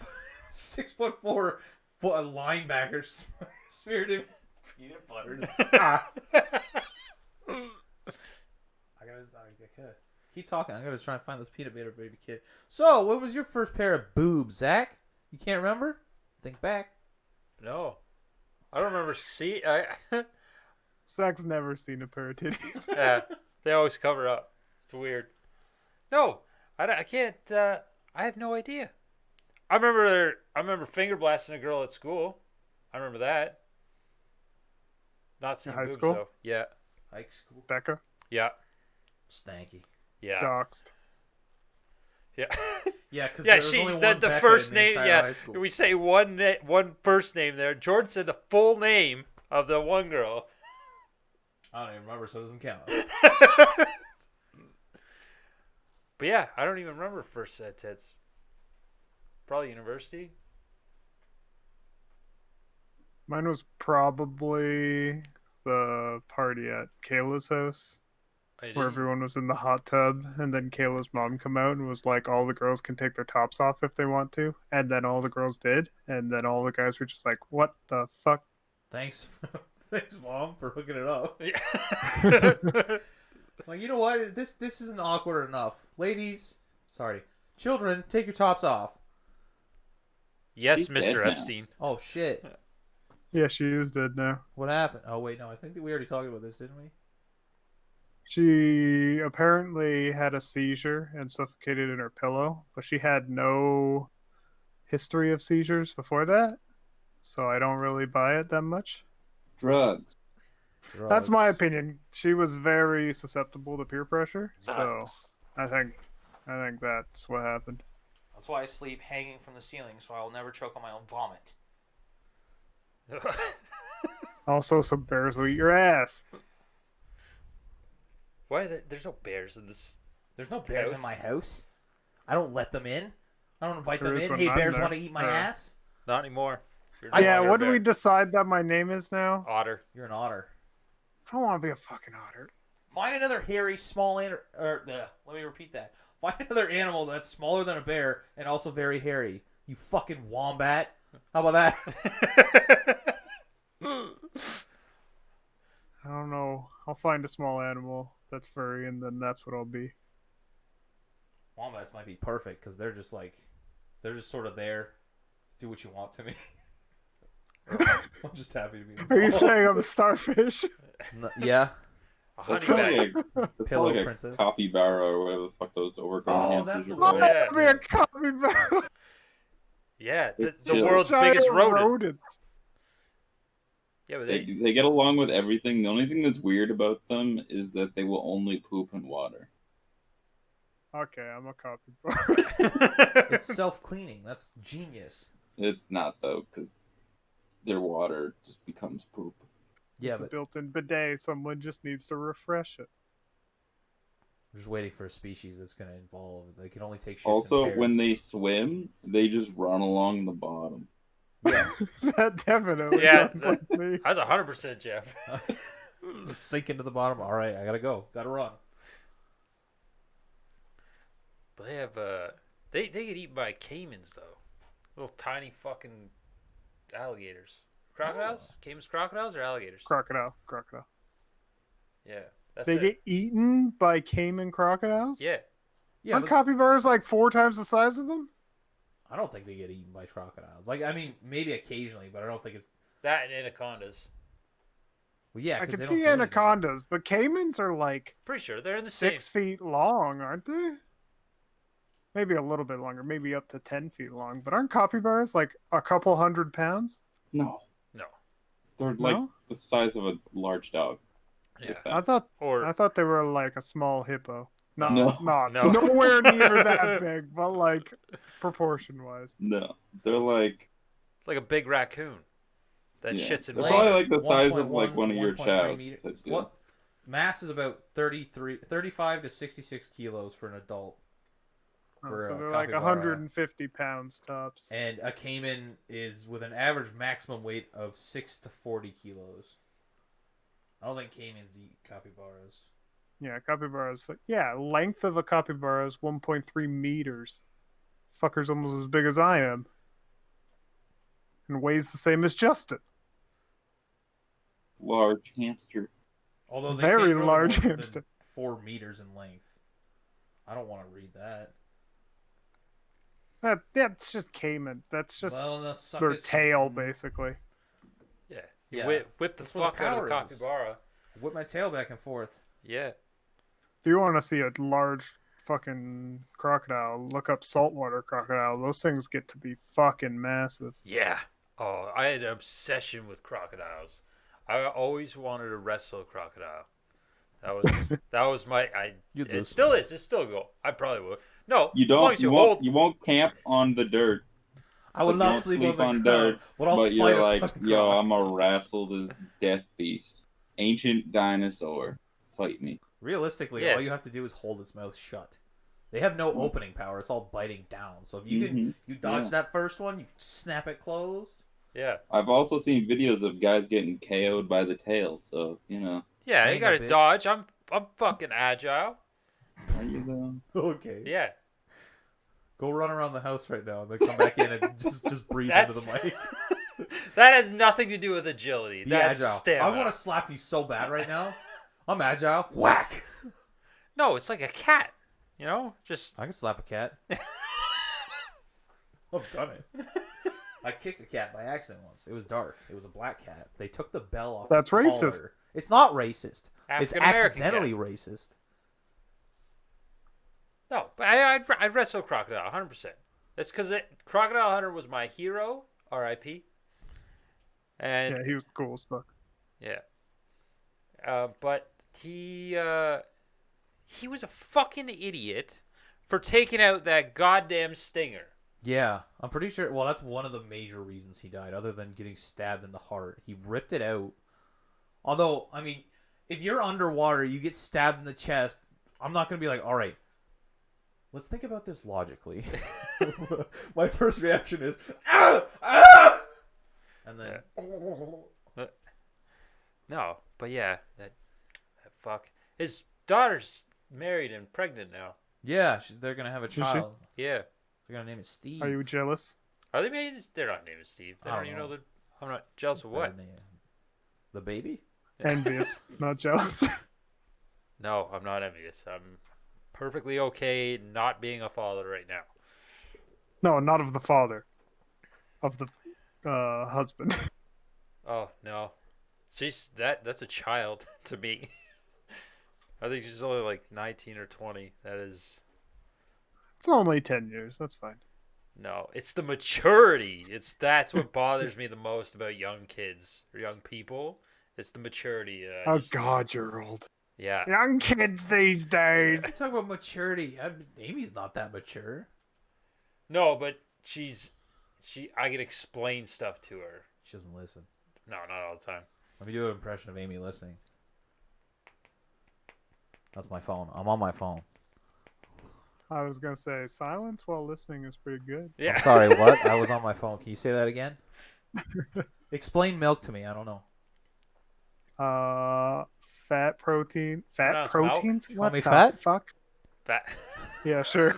Speaker 3: 6'4" linebacker smeared in peanut butter. I gotta keep talking. I gotta try and find this peanut butter baby kid. So, when was your first pair of boobs, Zach? You can't remember? Think back.
Speaker 1: No, I don't remember.
Speaker 2: Zach's never seen a pair of titties.
Speaker 1: Yeah, they always cover up. It's weird. No, I can't. I have no idea. I remember finger blasting a girl at school. I remember that. Not seeing
Speaker 2: high
Speaker 1: boobs
Speaker 2: school?
Speaker 1: though. Yeah,
Speaker 3: High school.
Speaker 2: Becca,
Speaker 1: yeah,
Speaker 3: Stanky.
Speaker 1: yeah,
Speaker 2: doxed.
Speaker 1: yeah.
Speaker 3: Yeah, because
Speaker 1: Yeah,
Speaker 3: there was only one
Speaker 1: the
Speaker 3: Becca
Speaker 1: first
Speaker 3: in the
Speaker 1: name.
Speaker 3: entire
Speaker 1: Yeah,
Speaker 3: high school.
Speaker 1: we say one first name there. Jordan said the full name of the one girl.
Speaker 3: I don't even remember, so it doesn't count.
Speaker 1: But yeah, I don't even remember first set tits. Probably university.
Speaker 2: Mine was probably the party at Kayla's house where everyone was in the hot tub, and then Kayla's mom come out and was like, all the girls can take their tops off if they want to, and then all the girls did, and then all the guys were just like, what the fuck?
Speaker 3: Thanks, Mom, for hooking it up.
Speaker 1: Yeah.
Speaker 3: Like, you know what? This isn't awkward enough. Ladies, sorry, children, take your tops off.
Speaker 1: Yes,
Speaker 4: She's dead
Speaker 1: Mr.
Speaker 4: now.
Speaker 1: Epstein.
Speaker 3: Oh shit!
Speaker 2: Yeah, she is dead now.
Speaker 3: What happened? Oh wait, no, I think that we already talked about this, didn't we?
Speaker 2: She apparently had a seizure and suffocated in her pillow, but she had no history of seizures before that, so I don't really buy it that much.
Speaker 4: Drugs.
Speaker 2: That's my
Speaker 3: Drugs.
Speaker 2: opinion. She was very susceptible to peer pressure, so I think that's what happened.
Speaker 3: That's why I sleep hanging from the ceiling, so I will never choke on my own vomit.
Speaker 2: Also, some bears will eat your ass.
Speaker 1: Why? There's no bears in this.
Speaker 3: There's no bears in
Speaker 1: House?
Speaker 3: my house. I don't let them in. I don't invite
Speaker 2: There
Speaker 3: them
Speaker 2: is
Speaker 3: in.
Speaker 2: one
Speaker 3: Hey,
Speaker 2: on
Speaker 3: bears
Speaker 2: there.
Speaker 3: want to eat my ass?
Speaker 1: Not anymore. You're
Speaker 3: I-
Speaker 1: no
Speaker 2: Yeah,
Speaker 1: longer a
Speaker 2: what do
Speaker 1: bear.
Speaker 2: we decide that my name is now?
Speaker 1: Otter.
Speaker 3: You're an otter.
Speaker 2: I don't want to be a fucking otter.
Speaker 3: Find another hairy, small let me repeat that. Find another animal that's smaller than a bear and also very hairy. You fucking wombat. How about that?
Speaker 2: I don't know. I'll find a small animal that's furry, and then that's what I'll be.
Speaker 3: Wombats might be perfect because they're just sort of there. Do what you want to me. I'm just happy to be
Speaker 2: Are you
Speaker 3: involved.
Speaker 2: saying I'm a starfish?
Speaker 3: Yeah.
Speaker 1: A
Speaker 4: That's
Speaker 1: honeybat.
Speaker 4: that's
Speaker 3: Pillow
Speaker 4: like a
Speaker 3: princess.
Speaker 4: capybara or whatever the fuck those overgrown
Speaker 3: Oh,
Speaker 4: hamsters
Speaker 3: that's the
Speaker 4: are
Speaker 3: one.
Speaker 4: called.
Speaker 1: Yeah.
Speaker 2: I'll be a capybara.
Speaker 1: Yeah, the
Speaker 4: Just
Speaker 1: world's
Speaker 2: Giant
Speaker 1: biggest rodent.
Speaker 2: rodents.
Speaker 1: Yeah, but
Speaker 4: They get along with everything. The only thing that's weird about them is that they will only poop in water.
Speaker 2: Okay, I'm a capybara.
Speaker 3: It's self-cleaning. That's genius.
Speaker 4: It's not though, because their water just becomes poop.
Speaker 3: Yeah,
Speaker 2: It's a
Speaker 3: but
Speaker 2: built-in bidet. Someone just needs to refresh it.
Speaker 3: I'm just waiting for a species that's going to evolve. They can only take shits
Speaker 4: Also,
Speaker 3: in pairs.
Speaker 4: when they swim, they just run along the bottom.
Speaker 3: Yeah.
Speaker 2: That definitely
Speaker 1: Yeah,
Speaker 2: sounds like me.
Speaker 1: That's 100% Jeff.
Speaker 3: Just sink into the bottom. All right, I gotta go. Gotta run.
Speaker 1: But they have they get eaten by caimans though, little tiny fucking alligators, crocodiles, caimans, crocodiles or alligators.
Speaker 2: Crocodile.
Speaker 1: Yeah, that's
Speaker 2: They
Speaker 1: it.
Speaker 2: get eaten by caiman crocodiles?
Speaker 1: Yeah,
Speaker 3: Yeah,
Speaker 2: Aren't
Speaker 3: but
Speaker 2: capybaras like 4 times the size of them?
Speaker 3: I don't think they get eaten by crocodiles. Like, I mean, maybe occasionally, but I don't think it's.
Speaker 1: that and anacondas.
Speaker 3: Well, yeah,
Speaker 2: I
Speaker 3: 'cause
Speaker 2: can
Speaker 3: they
Speaker 2: see
Speaker 3: don't do anything.
Speaker 2: anacondas, but caimans are like
Speaker 1: Pretty sure they're in the
Speaker 2: 6
Speaker 1: same.
Speaker 2: feet long, aren't they? Maybe a little bit longer, maybe up to 10 feet long. But aren't capybaras like a couple 100 pounds?
Speaker 4: No,
Speaker 1: No,
Speaker 4: they're like
Speaker 2: No?
Speaker 4: the size of a large dog.
Speaker 1: yeah,
Speaker 4: If that.
Speaker 2: I thought they were like a small hippo. Not,
Speaker 4: No.
Speaker 2: not
Speaker 1: No.
Speaker 2: nowhere near that big, but like proportion wise.
Speaker 4: No, they're like
Speaker 1: it's like a big raccoon that
Speaker 4: yeah.
Speaker 1: shits in
Speaker 4: They're
Speaker 1: water.
Speaker 4: probably like the size of
Speaker 3: 1.1,
Speaker 4: like one of your
Speaker 3: 1.3
Speaker 4: chows.
Speaker 3: meters.
Speaker 4: type deal.
Speaker 3: What mass is about 35 to 66 kilos for an adult. For
Speaker 2: So
Speaker 3: a
Speaker 2: they're like
Speaker 3: capybara.
Speaker 2: 150 pounds tops.
Speaker 3: And a caiman is with an average maximum weight of 6 to 40 kilos. I don't think caimans eat capybaras.
Speaker 2: Yeah, capybaras. Yeah, length of a capybara is 1.3 meters. Fucker's almost as big as I am. And weighs the same as Justin.
Speaker 4: Large hamster.
Speaker 3: Although they
Speaker 2: Very
Speaker 3: can't grow
Speaker 2: large
Speaker 3: more than
Speaker 2: hamster.
Speaker 3: 4 meters in length. I don't want to read that.
Speaker 2: That's just caiman. That's just
Speaker 3: Well,
Speaker 2: their
Speaker 3: suckers-
Speaker 2: tail, basically.
Speaker 1: Yeah, you
Speaker 3: Yeah,
Speaker 1: whip the
Speaker 3: that's where the
Speaker 1: fuck out of the
Speaker 3: power is.
Speaker 1: capybara.
Speaker 3: Whip my tail back and forth.
Speaker 1: Yeah,
Speaker 2: If you want to see a large fucking crocodile, look up saltwater crocodile. Those things get to be fucking massive.
Speaker 1: yeah. Oh, I had an obsession with crocodiles. I always wanted to wrestle a crocodile. That was my.
Speaker 3: You'd
Speaker 1: It
Speaker 3: lose.
Speaker 1: still is. It's still a goal. I probably would. No,
Speaker 4: You
Speaker 1: as long
Speaker 4: don't.
Speaker 1: as
Speaker 4: You
Speaker 1: hold.
Speaker 4: won't. You won't camp on the dirt.
Speaker 3: I will
Speaker 4: But
Speaker 3: not
Speaker 4: don't
Speaker 3: sleep
Speaker 4: sleep
Speaker 3: on
Speaker 4: on
Speaker 3: the ground,
Speaker 4: dirt,
Speaker 3: but I'll
Speaker 4: but
Speaker 3: fight
Speaker 4: you're
Speaker 3: a
Speaker 4: like,
Speaker 3: fucking
Speaker 4: yo,
Speaker 3: croc.
Speaker 4: I'm gonna wrestle this death beast, ancient dinosaur. Fight me.
Speaker 3: Realistically,
Speaker 1: Yeah.
Speaker 3: all you have to do is hold its mouth shut. They have no opening power. It's all biting down. So if you can,
Speaker 4: Mhm.
Speaker 3: you dodge
Speaker 4: Yeah.
Speaker 3: that first one, you snap it closed.
Speaker 1: Yeah,
Speaker 4: I've also seen videos of guys getting KO'd by the tail. So you know,
Speaker 1: yeah.
Speaker 3: I
Speaker 1: You
Speaker 3: ain't
Speaker 1: gotta
Speaker 3: no bitch.
Speaker 1: dodge. I'm fucking agile.
Speaker 4: are you though?
Speaker 3: Okay.
Speaker 1: Yeah,
Speaker 3: Go run around the house right now, and then come back in and just breathe
Speaker 1: That's-
Speaker 3: into the mic.
Speaker 1: that has nothing to do with agility.
Speaker 3: Be
Speaker 1: That's
Speaker 3: agile.
Speaker 1: stamina.
Speaker 3: I want to slap you so bad right now. I'm agile. Whack.
Speaker 1: No, it's like a cat. You know, just
Speaker 3: I can slap a cat. I've done it. I kicked a cat by accident once. It was dark. It was a black cat. They took the bell off.
Speaker 2: That's
Speaker 3: the
Speaker 2: racist.
Speaker 3: collar. It's not racist. It's
Speaker 1: African-American
Speaker 3: accidentally
Speaker 1: cat.
Speaker 3: racist.
Speaker 1: No, but I'd wrestle crocodile 100%. That's because Crocodile Hunter was my hero, R.I.P. And
Speaker 2: Yeah, he was cool as fuck.
Speaker 1: yeah, but he was a fucking idiot for taking out that goddamn stinger.
Speaker 3: Yeah, I'm pretty sure. Well, that's one of the major reasons he died, other than getting stabbed in the heart. He ripped it out. Although, I mean, if you're underwater, you get stabbed in the chest. I'm not gonna be like, all right, let's think about this logically. My first reaction is, ah, ah! And then,
Speaker 1: No, but yeah, that fuck. His daughter's married and pregnant now.
Speaker 3: yeah, they're gonna have a
Speaker 2: she?
Speaker 3: child.
Speaker 1: Yeah,
Speaker 3: They're gonna name it Steve.
Speaker 2: Are you jealous?
Speaker 1: are they married? They're not named Steve. They
Speaker 3: I
Speaker 1: don't
Speaker 3: don't
Speaker 1: even know
Speaker 3: know.
Speaker 1: that. I'm not jealous of what.
Speaker 3: Better name. The baby?
Speaker 2: Envious, not jealous.
Speaker 1: No, I'm not envious. I'm perfectly okay not being a father right now.
Speaker 2: No, not of the father. Of the husband.
Speaker 1: Oh no, that's a child to me. I think she's only like 19 or 20. That is
Speaker 2: It's only 10 years. That's fine.
Speaker 1: No, it's the maturity. That's what bothers me the most about young kids or young people. It's the maturity.
Speaker 2: Oh God, you're old.
Speaker 1: Yeah.
Speaker 2: Young kids these days.
Speaker 3: You talk about maturity. Amy's not that mature.
Speaker 1: No, but I can explain stuff to her.
Speaker 3: She doesn't listen.
Speaker 1: No, not all the time.
Speaker 3: Let me do an impression of Amy listening. That's my phone. I'm on my phone.
Speaker 2: I was gonna say silence while listening is pretty good.
Speaker 1: Yeah.
Speaker 3: I'm sorry, what? I was on my phone. Can you say that again? Explain milk to me. I don't know.
Speaker 2: Fat protein. Fat
Speaker 1: Pronounce
Speaker 2: proteins?
Speaker 3: milk?
Speaker 2: What
Speaker 3: Call me
Speaker 2: the
Speaker 3: fat?
Speaker 2: fuck?
Speaker 1: That.
Speaker 2: Yeah, sure.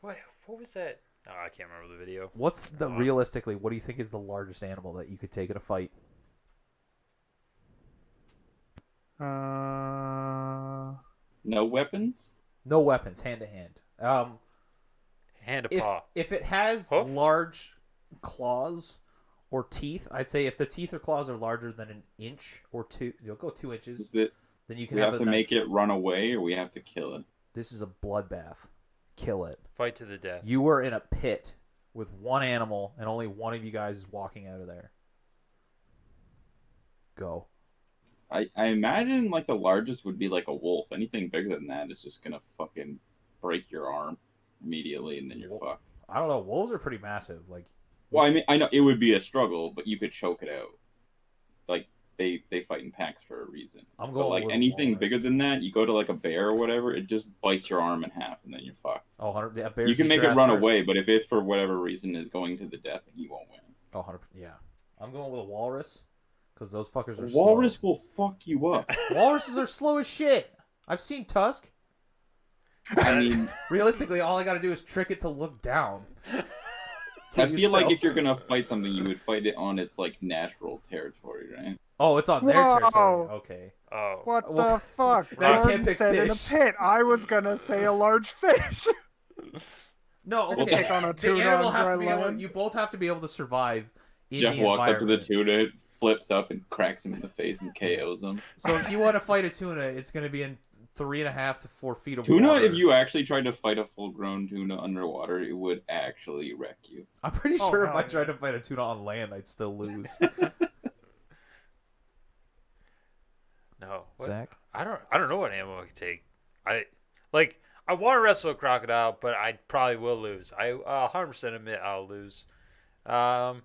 Speaker 1: What was that? Oh, I can't remember the video.
Speaker 3: What's realistically? What do you think is the largest animal that you could take in a fight?
Speaker 4: No weapons?
Speaker 3: No weapons, hand to hand.
Speaker 1: Hand to paw.
Speaker 3: If it has
Speaker 1: Hoof?
Speaker 3: large claws or teeth, I'd say if the teeth or claws are larger than an inch or two, you'll go 2 inches.
Speaker 4: Is it,
Speaker 3: Then you can
Speaker 4: we
Speaker 3: have
Speaker 4: have
Speaker 3: a
Speaker 4: to make
Speaker 3: knife.
Speaker 4: it run away, or we have to kill it?
Speaker 3: This is a bloodbath. Kill it.
Speaker 1: Fight to the death.
Speaker 3: You were in a pit with one animal, and only one of you guys is walking out of there. Go.
Speaker 4: I imagine like the largest would be like a wolf. Anything bigger than that is just gonna fucking break your arm immediately, and then you're fucked.
Speaker 3: I don't know. Wolves are pretty massive. Like,
Speaker 4: Well, I mean, I know it would be a struggle, but you could choke it out. Like they fight in packs for a reason.
Speaker 3: I'm
Speaker 4: But
Speaker 3: going
Speaker 4: like
Speaker 3: with
Speaker 4: anything
Speaker 3: walrus.
Speaker 4: bigger than that, you go to like a bear or whatever, it just bites your arm in half, and then you're fucked.
Speaker 3: Oh, 100, yeah, bears
Speaker 4: You can
Speaker 3: eat
Speaker 4: make
Speaker 3: your
Speaker 4: it
Speaker 3: ass
Speaker 4: run
Speaker 3: first.
Speaker 4: away, but if it for whatever reason is going to the death, you won't win.
Speaker 3: Oh, 100, yeah. I'm going with a walrus because those fuckers are
Speaker 4: Walrus
Speaker 3: slow.
Speaker 4: will fuck you up.
Speaker 3: Walruses are slow as shit. I've seen Tusk.
Speaker 4: I mean,
Speaker 3: Realistically, all I got to do is trick it to look down.
Speaker 4: I feel like
Speaker 3: yourself.
Speaker 4: if you're gonna fight something, you would fight it on its like natural territory, right?
Speaker 3: Oh, it's on their
Speaker 2: Whoa.
Speaker 3: territory. Okay.
Speaker 1: Oh.
Speaker 2: What
Speaker 3: Well,
Speaker 2: the fuck?
Speaker 3: then you can't
Speaker 2: Jordan
Speaker 3: pick
Speaker 2: said in a
Speaker 3: fish.
Speaker 2: pit. I was gonna say a large fish.
Speaker 3: No,
Speaker 2: We'll
Speaker 3: okay.
Speaker 2: take on a
Speaker 3: The
Speaker 2: tuna
Speaker 3: animal
Speaker 2: on
Speaker 3: has
Speaker 2: dry
Speaker 3: to be able.
Speaker 2: land.
Speaker 3: You both have to be able to survive in
Speaker 4: Jeff
Speaker 3: the
Speaker 4: walks up to the
Speaker 3: environment.
Speaker 4: tuna, flips up, and cracks him in the face and KOs him.
Speaker 3: So if you want to fight a tuna, it's going to be in 3.5 to 4 feet of
Speaker 4: Tuna,
Speaker 3: water.
Speaker 4: if you actually tried to fight a full-grown tuna underwater, it would actually wreck you.
Speaker 3: I'm pretty
Speaker 2: Oh,
Speaker 3: sure if
Speaker 2: hell
Speaker 3: I
Speaker 2: yeah.
Speaker 3: tried to fight a tuna on land, I'd still lose.
Speaker 1: No. What?
Speaker 3: Zach?
Speaker 1: I don't know what animal I could take. I want to wrestle a crocodile, but I probably will lose. I 100% admit I'll lose. Yeah,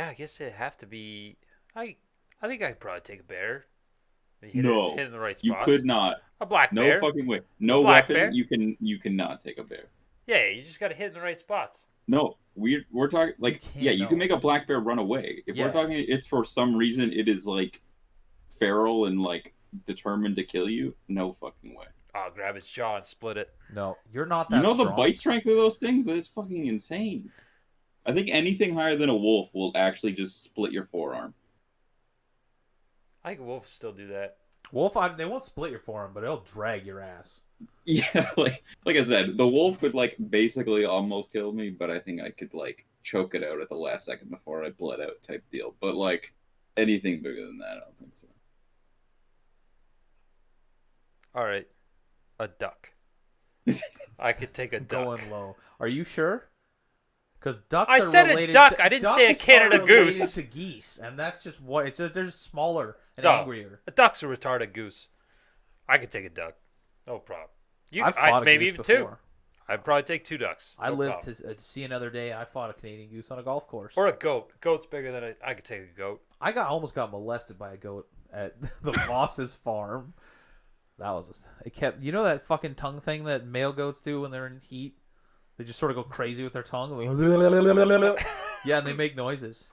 Speaker 1: I guess it'd have to be. I think I'd probably take a bear.
Speaker 4: No,
Speaker 1: hit in the right
Speaker 4: You
Speaker 1: spots.
Speaker 4: could not.
Speaker 1: A black
Speaker 4: No
Speaker 1: bear.
Speaker 4: fucking way. No
Speaker 1: Black
Speaker 4: weapon.
Speaker 1: bear?
Speaker 4: You cannot take a bear.
Speaker 1: Yeah, you just gotta hit in the right spots.
Speaker 4: No, we're talking like
Speaker 3: can't,
Speaker 4: yeah, you
Speaker 3: no.
Speaker 4: can make a black bear run away. If
Speaker 3: Yeah.
Speaker 4: we're talking, it's for some reason it is like feral and like determined to kill you. No fucking way.
Speaker 1: I'll grab its jaw and split it.
Speaker 3: No, you're not that
Speaker 4: You know the
Speaker 3: strong.
Speaker 4: bite strength of those things? That's fucking insane. I think anything higher than a wolf will actually just split your forearm.
Speaker 1: I think wolves still do that.
Speaker 3: Wolf, they won't split your forearm, but it'll drag your ass.
Speaker 4: Yeah, like I said, the wolf could like basically almost kill me, but I think I could like choke it out at the last second before I bled out type deal. But like anything bigger than that, I don't think so.
Speaker 1: All right, a duck. I could take a duck.
Speaker 3: Going low. Are you sure? Because ducks
Speaker 1: I
Speaker 3: are
Speaker 1: said a
Speaker 3: related
Speaker 1: duck.
Speaker 3: to,
Speaker 1: I didn't say a
Speaker 3: ducks
Speaker 1: Canada
Speaker 3: are related
Speaker 1: goose.
Speaker 3: to geese, and that's just what they're just smaller and
Speaker 1: No.
Speaker 3: angrier.
Speaker 1: A duck's a retarded goose. I could take a duck. No problem.
Speaker 3: I've fought a
Speaker 1: maybe
Speaker 3: goose
Speaker 1: even
Speaker 3: before.
Speaker 1: two. I'd probably take 2 ducks.
Speaker 3: I
Speaker 1: No
Speaker 3: lived
Speaker 1: problem.
Speaker 3: to see another day. I fought a Canadian goose on a golf course.
Speaker 1: Or a goat. Goat's bigger than I could take a goat.
Speaker 3: I almost got molested by a goat at the boss's farm. That was it. Kept that fucking tongue thing that male goats do when they're in heat. They just sort of go crazy with their tongue. Like, yeah, and they make noises.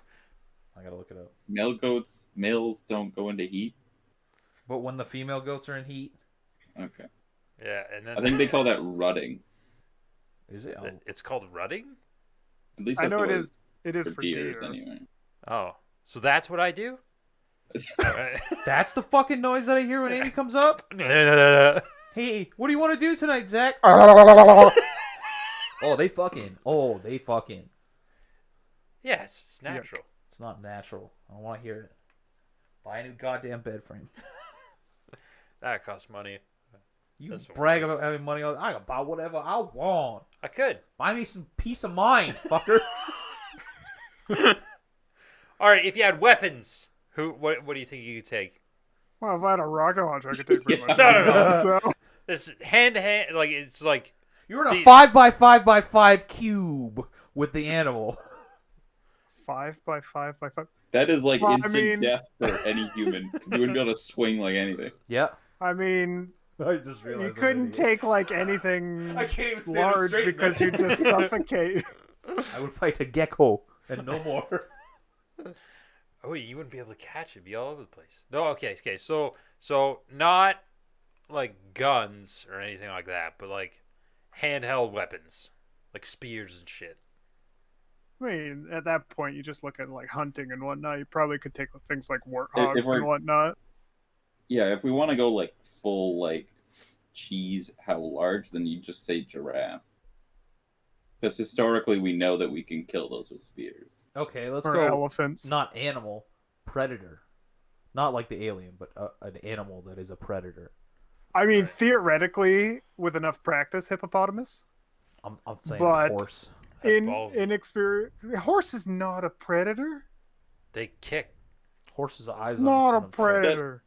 Speaker 3: I gotta look it up.
Speaker 4: Males don't go into heat.
Speaker 3: But when the female goats are in heat,
Speaker 4: Okay.
Speaker 1: Yeah, and then
Speaker 4: I think they call that rutting.
Speaker 3: is it?
Speaker 1: it's called rutting.
Speaker 4: At least
Speaker 2: I
Speaker 4: that's
Speaker 2: know
Speaker 4: what
Speaker 2: it is. It is
Speaker 4: for
Speaker 2: for
Speaker 4: deers
Speaker 2: deer.
Speaker 4: anyway.
Speaker 1: Oh, so that's what I do. All right.
Speaker 3: That's the fucking noise that I hear when Amy comes up. Hey, what do you want to do tonight, Zach? Oh, they fucking.
Speaker 1: Yeah, it's natural.
Speaker 3: It's not natural. I don't want to hear it. Buy a new goddamn bed frame.
Speaker 1: That costs money.
Speaker 3: You
Speaker 1: That's what
Speaker 3: brag
Speaker 1: works.
Speaker 3: about having money. I can buy whatever I want.
Speaker 1: I could.
Speaker 3: Buy me some peace of mind, fucker.
Speaker 1: All right, if you had weapons, what do you think you could take?
Speaker 2: Well, if I had a rocket launcher, I could take pretty
Speaker 4: Yeah.
Speaker 2: much
Speaker 1: No,
Speaker 2: anything
Speaker 1: no, no.
Speaker 2: else, so.
Speaker 1: This hand to hand, like it's like
Speaker 3: You're in a
Speaker 1: See-
Speaker 3: 5x5x5 cube with the animal.
Speaker 2: 5x5x5.
Speaker 4: That is like
Speaker 2: Well, I
Speaker 4: instant
Speaker 2: mean-
Speaker 4: death for any human because you wouldn't be able to swing like anything.
Speaker 3: Yeah.
Speaker 2: I mean,
Speaker 3: I just
Speaker 2: you
Speaker 3: realized.
Speaker 2: couldn't take like anything
Speaker 3: I can't even stand up
Speaker 2: large
Speaker 3: straight,
Speaker 2: because
Speaker 3: man.
Speaker 2: you just suffocate.
Speaker 3: I would fight a gecko and no more.
Speaker 1: oh, you wouldn't be able to catch it. It'd be all over the place. No, okay. So not like guns or anything like that, but like handheld weapons, like spears and shit.
Speaker 2: I mean, at that point, you just look at like hunting and whatnot. You probably could take things like warthogs
Speaker 4: If we're-
Speaker 2: and whatnot.
Speaker 4: Yeah, if we want to go like full like cheese, how large, then you just say giraffe. Because historically, we know that we can kill those with spears.
Speaker 3: Okay, let's
Speaker 2: Or
Speaker 3: go.
Speaker 2: elephants.
Speaker 3: Not animal, predator. Not like the alien, but an animal that is a predator.
Speaker 2: I mean, theoretically, with enough practice, hippopotamus.
Speaker 3: I'm saying
Speaker 2: But-
Speaker 3: horse.
Speaker 1: That's
Speaker 2: In
Speaker 1: ballsy.
Speaker 2: inexperience, the horse is not a predator.
Speaker 1: They kick.
Speaker 3: Horse's eyes.
Speaker 2: It's
Speaker 3: on
Speaker 2: not a
Speaker 3: the front of tail.
Speaker 2: predator.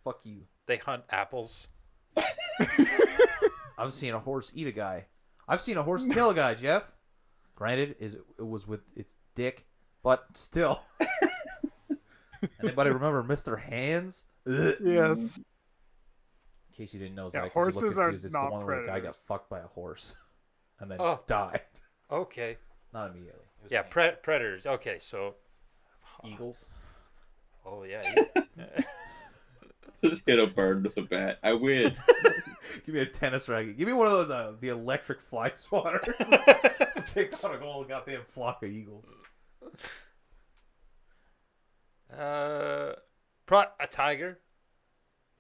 Speaker 3: Fuck you.
Speaker 1: They hunt apples.
Speaker 3: I've seen a horse eat a guy. I've seen a horse kill a guy, Jeff. Granted, it was with its dick, but still. Anybody remember Mr. Hands? Ugh.
Speaker 2: Yes.
Speaker 3: In case you didn't know,
Speaker 2: Yeah,
Speaker 3: Zach, 'cause you
Speaker 2: horses
Speaker 3: look
Speaker 2: are
Speaker 3: confused, it's the
Speaker 2: not
Speaker 3: one where the guy got
Speaker 2: predators.
Speaker 3: fucked by a horse and then
Speaker 1: Oh.
Speaker 3: died.
Speaker 1: Okay.
Speaker 3: Not immediately. It was
Speaker 1: Yeah,
Speaker 3: painful.
Speaker 1: predators. Okay, so.
Speaker 3: Eagles.
Speaker 1: Oh yeah.
Speaker 4: Just hit a bird with a bat. I win.
Speaker 3: Give me a tennis racket. Give me one of those the electric fly swatters. Take out a whole goddamn flock of eagles.
Speaker 1: a tiger.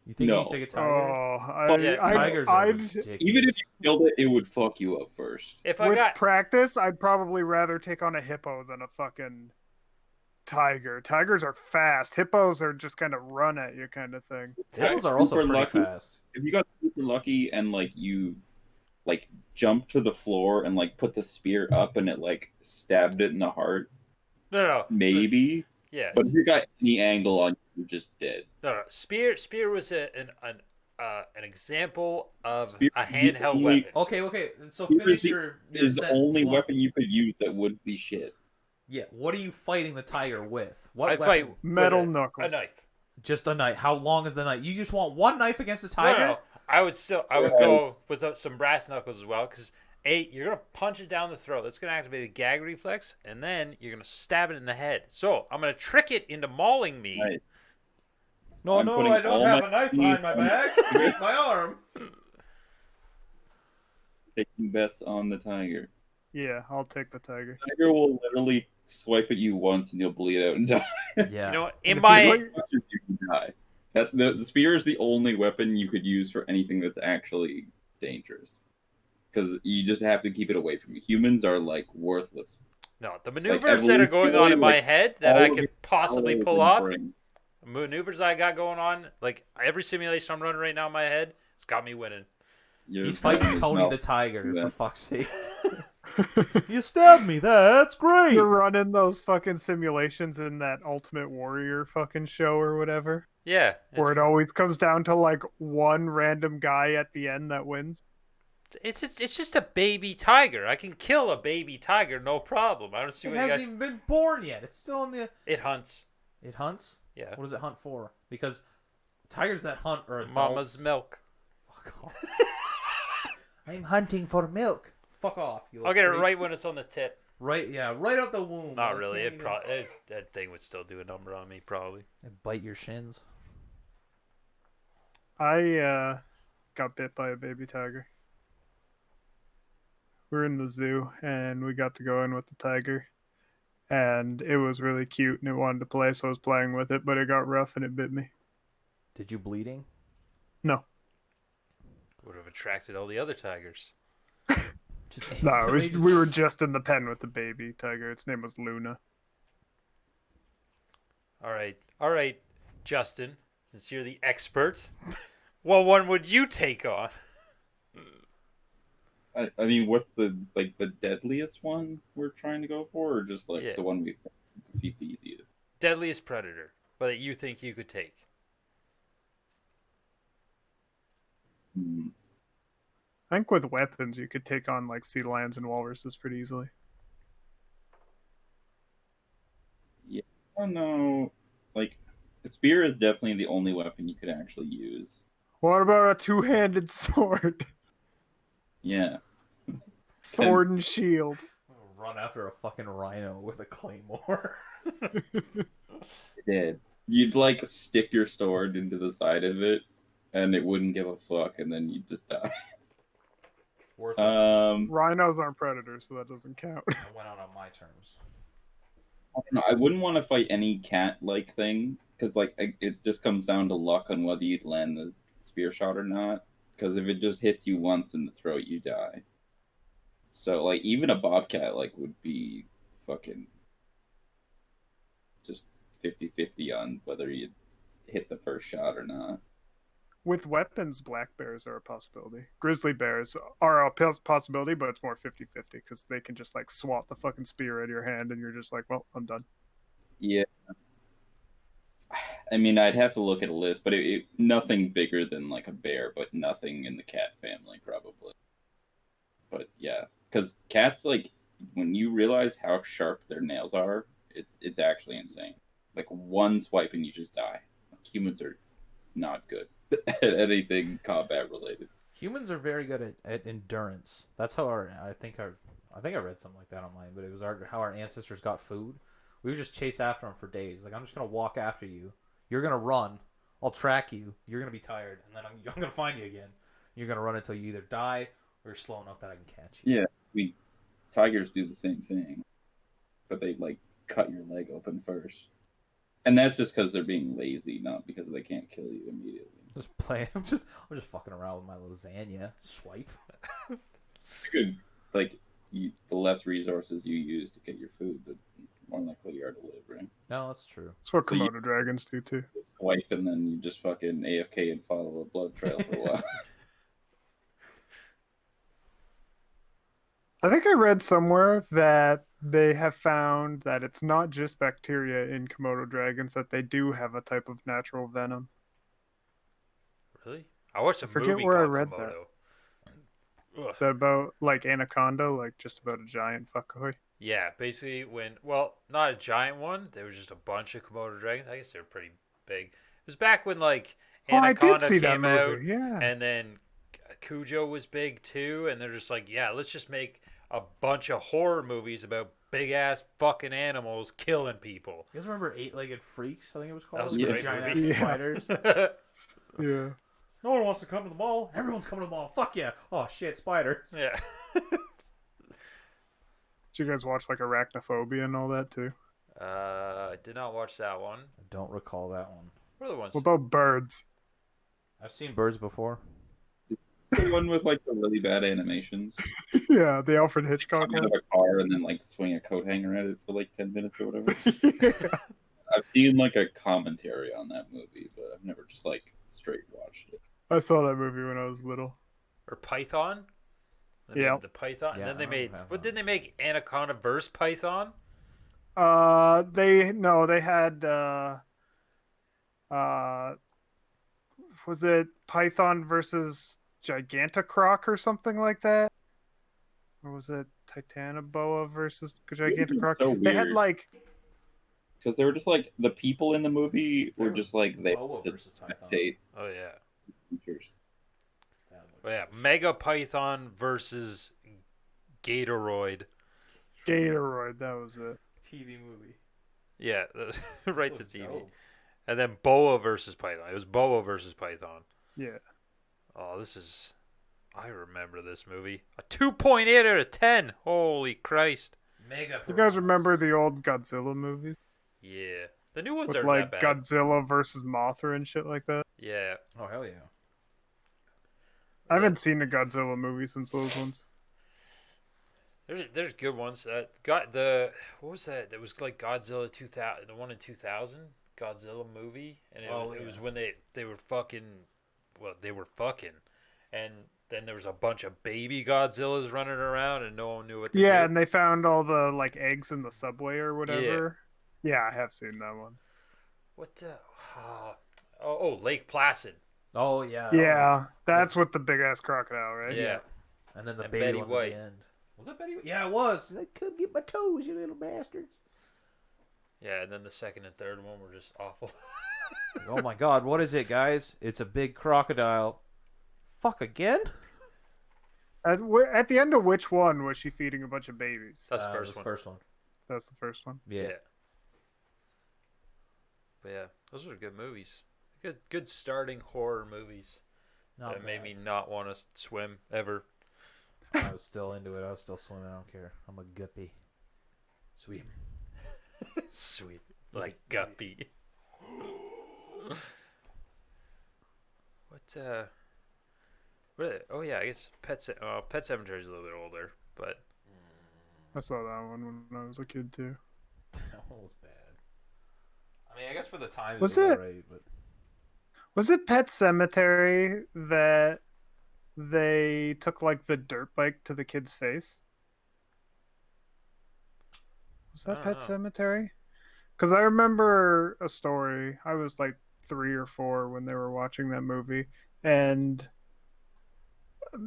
Speaker 3: You think
Speaker 4: No.
Speaker 3: you can take a tiger?
Speaker 2: Oh,
Speaker 1: Yeah,
Speaker 3: Tigers are
Speaker 2: I'd
Speaker 3: ridiculous.
Speaker 4: Even if you killed it, it would fuck you up first.
Speaker 1: If I
Speaker 2: with
Speaker 1: got
Speaker 2: practice, I'd probably rather take on a hippo than a fucking tiger. Tigers are fast. Hippos are just kind of run at you kind of thing.
Speaker 3: Hippos are also
Speaker 4: Super
Speaker 3: pretty
Speaker 4: lucky.
Speaker 3: fast.
Speaker 4: If you got super lucky and like you like jumped to the floor and like put the spear up and it like stabbed it in the heart,
Speaker 1: no.
Speaker 4: maybe.
Speaker 1: Yeah.
Speaker 4: But if you got any angle on, you're just dead.
Speaker 1: No. Spear was an example of
Speaker 4: Spear
Speaker 1: a
Speaker 4: is the
Speaker 1: handheld
Speaker 4: only-
Speaker 1: weapon.
Speaker 3: Okay. So
Speaker 4: Spear
Speaker 3: finish
Speaker 4: is the-
Speaker 3: your
Speaker 4: It's the
Speaker 3: sentence.
Speaker 4: only
Speaker 3: What-
Speaker 4: weapon you could use that would be shit.
Speaker 3: Yeah. What are you fighting the tiger with? What
Speaker 1: I
Speaker 3: weapon?
Speaker 1: fight
Speaker 2: Metal
Speaker 1: with a
Speaker 2: knuckles.
Speaker 1: knife.
Speaker 3: Just a knife. How long is the knife? You just want one knife against a
Speaker 1: No,
Speaker 3: tiger?
Speaker 1: no. I would go with some brass knuckles as well, because you're gonna punch it down the throat. That's gonna activate a gag reflex, and then you're gonna stab it in the head. So I'm gonna trick it into mauling me.
Speaker 4: Right.
Speaker 3: No,
Speaker 4: I'm putting
Speaker 3: I don't
Speaker 4: all
Speaker 3: have
Speaker 4: my
Speaker 3: a knife
Speaker 4: teeth
Speaker 3: behind my
Speaker 4: on-
Speaker 3: back. With my arm.
Speaker 4: Taking bets on the tiger.
Speaker 2: Yeah, I'll take the tiger.
Speaker 4: Tiger will literally swipe at you once and you'll bleed out and die.
Speaker 3: Yeah.
Speaker 1: You know,
Speaker 2: And
Speaker 1: in
Speaker 2: if
Speaker 1: my
Speaker 2: you
Speaker 4: You can die. The spear is the only weapon you could use for anything that's actually dangerous. Because you just have to keep it away from you. Humans are like worthless.
Speaker 1: no, the maneuvers that are going on in
Speaker 4: evolutionarily,
Speaker 1: my
Speaker 4: like,
Speaker 1: head that
Speaker 4: all
Speaker 1: I
Speaker 4: of
Speaker 1: could
Speaker 4: it-
Speaker 1: possibly
Speaker 4: all
Speaker 1: pull
Speaker 4: in
Speaker 1: off,
Speaker 4: brain.
Speaker 1: maneuvers I got going on, like every simulation I'm running right now in my head, it's got me winning.
Speaker 4: You're
Speaker 3: He's
Speaker 4: fine.
Speaker 3: fighting Tony
Speaker 4: No.
Speaker 3: the tiger,
Speaker 4: Yeah.
Speaker 3: for fuck's sake. You stabbed me. That's great.
Speaker 2: You're running those fucking simulations in that Ultimate Warrior fucking show or whatever,
Speaker 1: Yeah,
Speaker 2: where it always comes down to like one random guy at the end that wins.
Speaker 1: it's just a baby tiger. I can kill a baby tiger, no problem. I don't see
Speaker 3: It
Speaker 1: what you
Speaker 3: hasn't
Speaker 1: guys.
Speaker 3: even been born yet. It's still in the.
Speaker 1: It hunts.
Speaker 3: It hunts.
Speaker 1: Yeah,
Speaker 3: What does it hunt for? Because tigers that hunt are adults.
Speaker 1: mama's milk.
Speaker 3: Fuck off. I'm hunting for milk. Fuck off. You
Speaker 1: I'll get it
Speaker 3: freak.
Speaker 1: right when it's on the tip.
Speaker 3: Right, yeah, right up the womb.
Speaker 1: Not
Speaker 3: I
Speaker 1: really.
Speaker 3: can't
Speaker 1: It
Speaker 3: even-
Speaker 1: that thing would still do a number on me, probably.
Speaker 3: It'd bite your shins.
Speaker 2: I got bit by a baby tiger. We were in the zoo and we got to go in with the tiger. And it was really cute and it wanted to play, so I was playing with it, but it got rough and it bit me.
Speaker 3: Did you bleeding?
Speaker 2: No.
Speaker 1: Would have attracted all the other tigers.
Speaker 3: Just
Speaker 2: No,
Speaker 3: instantly
Speaker 2: we were just in the pen with the baby tiger. Its name was Luna.
Speaker 1: All right, Justin. Since you're the expert, What one would you take on?
Speaker 4: I mean, what's the deadliest one we're trying to go for, or just like
Speaker 1: Yeah,
Speaker 4: the one we defeat the easiest?
Speaker 1: deadliest predator, but that you think you could take.
Speaker 4: Hmm.
Speaker 2: I think with weapons, you could take on like sea lions and walruses pretty easily.
Speaker 4: Yeah, I don't know. Like, a spear is definitely the only weapon you could actually use.
Speaker 2: What about a two-handed sword?
Speaker 4: Yeah, and
Speaker 2: Sword and shield.
Speaker 3: Run after a fucking rhino with a claymore.
Speaker 4: dead. You'd like stick your sword into the side of it, and it wouldn't give a fuck, and then you'd just die.
Speaker 3: Worth it.
Speaker 2: Rhinos aren't predators, so that doesn't count.
Speaker 3: I went out on my terms.
Speaker 4: I don't know. I wouldn't want to fight any cat-like thing because it just comes down to luck on whether you'd land the spear shot or not. Because if it just hits you once in the throat, you die. So like even a bobcat like would be fucking just 50-50 on whether you hit the first shot or not.
Speaker 2: With weapons, black bears are a possibility. Grizzly bears are a possibility, but it's more 50-50 because they can just like swat the fucking spear out of your hand and you're just like, well, I'm done.
Speaker 4: Yeah. I mean, I'd have to look at a list, but nothing bigger than like a bear, but nothing in the cat family probably. But yeah, because cats like when you realize how sharp their nails are, it's actually insane. Like one swipe and you just die. Like, humans are not good at anything combat related.
Speaker 3: Humans are very good at endurance. That's how I think I read something like that online, but it was how our ancestors got food. We would just chase after them for days. Like, I'm just gonna walk after you. You're gonna run. I'll track you. You're gonna be tired, and then I'm gonna find you again. You're gonna run until you either die or you're slow enough that I can catch you.
Speaker 4: Yeah, I mean, tigers do the same thing, but they like cut your leg open first, and that's just because they're being lazy, not because they can't kill you immediately.
Speaker 3: Just playing. I'm just fucking around with my lasagna. Swipe.
Speaker 4: Good, like the less resources you use to get your food, the more likely you are to live, right?
Speaker 3: No, that's true.
Speaker 2: That's what
Speaker 4: So you-
Speaker 2: Komodo dragons do too.
Speaker 4: Swipe and then you just fucking AFK and follow a blood trail for a while.
Speaker 2: I think I read somewhere that they have found that it's not just bacteria in Komodo dragons, that they do have a type of natural venom.
Speaker 1: Really? I watched a
Speaker 2: I forget
Speaker 1: movie
Speaker 2: where I
Speaker 1: called
Speaker 2: read that.
Speaker 1: Komodo. Ugh.
Speaker 2: Is that about like anaconda, like just about a giant fuckboy?
Speaker 1: Yeah, basically well, not a giant one. There was just a bunch of Komodo dragons. I guess they were pretty big. It was back when like
Speaker 2: Oh, I did
Speaker 1: Anaconda
Speaker 2: see that
Speaker 1: came out,
Speaker 2: movie. Yeah.
Speaker 1: and then Cujo was big too, and they're just like, yeah, let's just make a bunch of horror movies about big ass fucking animals killing people.
Speaker 3: You guys remember Eight-Legged Freaks? I think it was called.
Speaker 1: That was a
Speaker 4: Yeah.
Speaker 1: great
Speaker 3: Giant
Speaker 1: movie.
Speaker 3: ass spiders.
Speaker 2: Yeah.
Speaker 3: No one wants to come to the mall. Everyone's coming to the mall. Fuck yeah. Oh shit, spiders.
Speaker 1: Yeah.
Speaker 2: Did you guys watch like Arachnophobia and all that too?
Speaker 1: I did not watch that one.
Speaker 3: I don't recall that one.
Speaker 1: What are the ones?
Speaker 2: What about birds?
Speaker 3: I've seen birds before.
Speaker 4: The one with like the really bad animations.
Speaker 2: Yeah, the Alfred Hitchcock
Speaker 4: Come out
Speaker 2: one.
Speaker 4: of a car and then like swing a coat hanger at it for like 10 minutes or whatever.
Speaker 2: Yeah.
Speaker 4: I've seen like a commentary on that movie, but I've never just like straight watched it.
Speaker 2: I saw that movie when I was little.
Speaker 1: Or Python? They
Speaker 2: Yeah.
Speaker 1: made the Python.
Speaker 3: Yeah,
Speaker 1: And then they
Speaker 3: I remember
Speaker 1: made.
Speaker 3: Python.
Speaker 1: What did they make? Anaconda versus Python?
Speaker 2: They had was it Python versus Gigantocroc or something like that? Or was it Titanoboa versus Gigantocroc?
Speaker 4: So
Speaker 2: They had
Speaker 4: weird.
Speaker 2: like
Speaker 4: Because they were just like the people in the movie were just like they
Speaker 3: Boa
Speaker 4: to
Speaker 3: versus Python.
Speaker 4: spectate
Speaker 1: Oh yeah.
Speaker 4: creatures.
Speaker 3: That looks
Speaker 1: Oh, yeah. Mega Python versus Gatoroid.
Speaker 2: Gatoroid, that was it.
Speaker 3: TV movie.
Speaker 1: Yeah, right to
Speaker 3: This looks
Speaker 1: TV.
Speaker 3: dope.
Speaker 1: And then Boa versus Python. It was Boa versus Python.
Speaker 2: Yeah.
Speaker 1: Oh, this is. I remember this movie. A 2.8 out of 10. Holy Christ.
Speaker 3: Mega.
Speaker 2: You guys
Speaker 3: piranhas.
Speaker 2: remember the old Godzilla movies?
Speaker 1: Yeah. The new ones
Speaker 2: With
Speaker 1: aren't
Speaker 2: like
Speaker 1: that bad.
Speaker 2: Godzilla versus Mothra and shit like that?
Speaker 1: Yeah.
Speaker 3: Oh hell yeah.
Speaker 2: I haven't seen a Godzilla movie since those ones.
Speaker 1: There's good ones. Got the what was that? It was like Godzilla 2000, the one in 2000, Godzilla movie, and it,
Speaker 3: Oh,
Speaker 1: it was
Speaker 3: yeah.
Speaker 1: when they were fucking well, they were fucking, and then there was a bunch of baby Godzillas running around, and no one knew what to
Speaker 2: Yeah,
Speaker 1: do.
Speaker 2: and they found all the like eggs in the subway or
Speaker 1: Yeah.
Speaker 2: whatever. Yeah, I have seen that one.
Speaker 1: What? Lake Placid.
Speaker 3: Oh yeah.
Speaker 2: Yeah, that's with the big ass crocodile, right?
Speaker 1: Yeah.
Speaker 3: And then the
Speaker 1: And
Speaker 3: baby
Speaker 1: Betty
Speaker 3: ones
Speaker 1: White.
Speaker 3: at the end. Was that Betty? Yeah, it was. She's like, come get my toes, you little bastards.
Speaker 1: Yeah, and then the second and third one were just awful.
Speaker 3: Oh my god, what is it, guys? It's a big crocodile. Fuck again?
Speaker 2: At the end of which one was she feeding a bunch of babies?
Speaker 1: That's the
Speaker 3: It was
Speaker 1: first one.
Speaker 3: First one.
Speaker 2: That's the first one.
Speaker 3: Yeah.
Speaker 1: Yeah. But yeah, those are good movies. Good starting horror movies
Speaker 3: Not
Speaker 1: that made
Speaker 3: bad.
Speaker 1: me not want to swim ever.
Speaker 3: I was still into it. I was still swimming. I don't care. I'm a guppy. Sweet.
Speaker 1: Sweet, like Guppy. Oh yeah, I guess Pet Cemetery is a little bit older, but
Speaker 2: I saw that one when I was a kid too.
Speaker 3: That one was bad. I mean, I guess for the time
Speaker 2: Was
Speaker 3: was
Speaker 2: it?
Speaker 3: alright, but
Speaker 2: Was it Pet Cemetery that they took like the dirt bike to the kid's face? Was
Speaker 1: I
Speaker 2: that
Speaker 1: don't
Speaker 2: Pet
Speaker 1: know.
Speaker 2: Cemetery? Because I remember a story. I was like 3 or 4 when they were watching that movie, and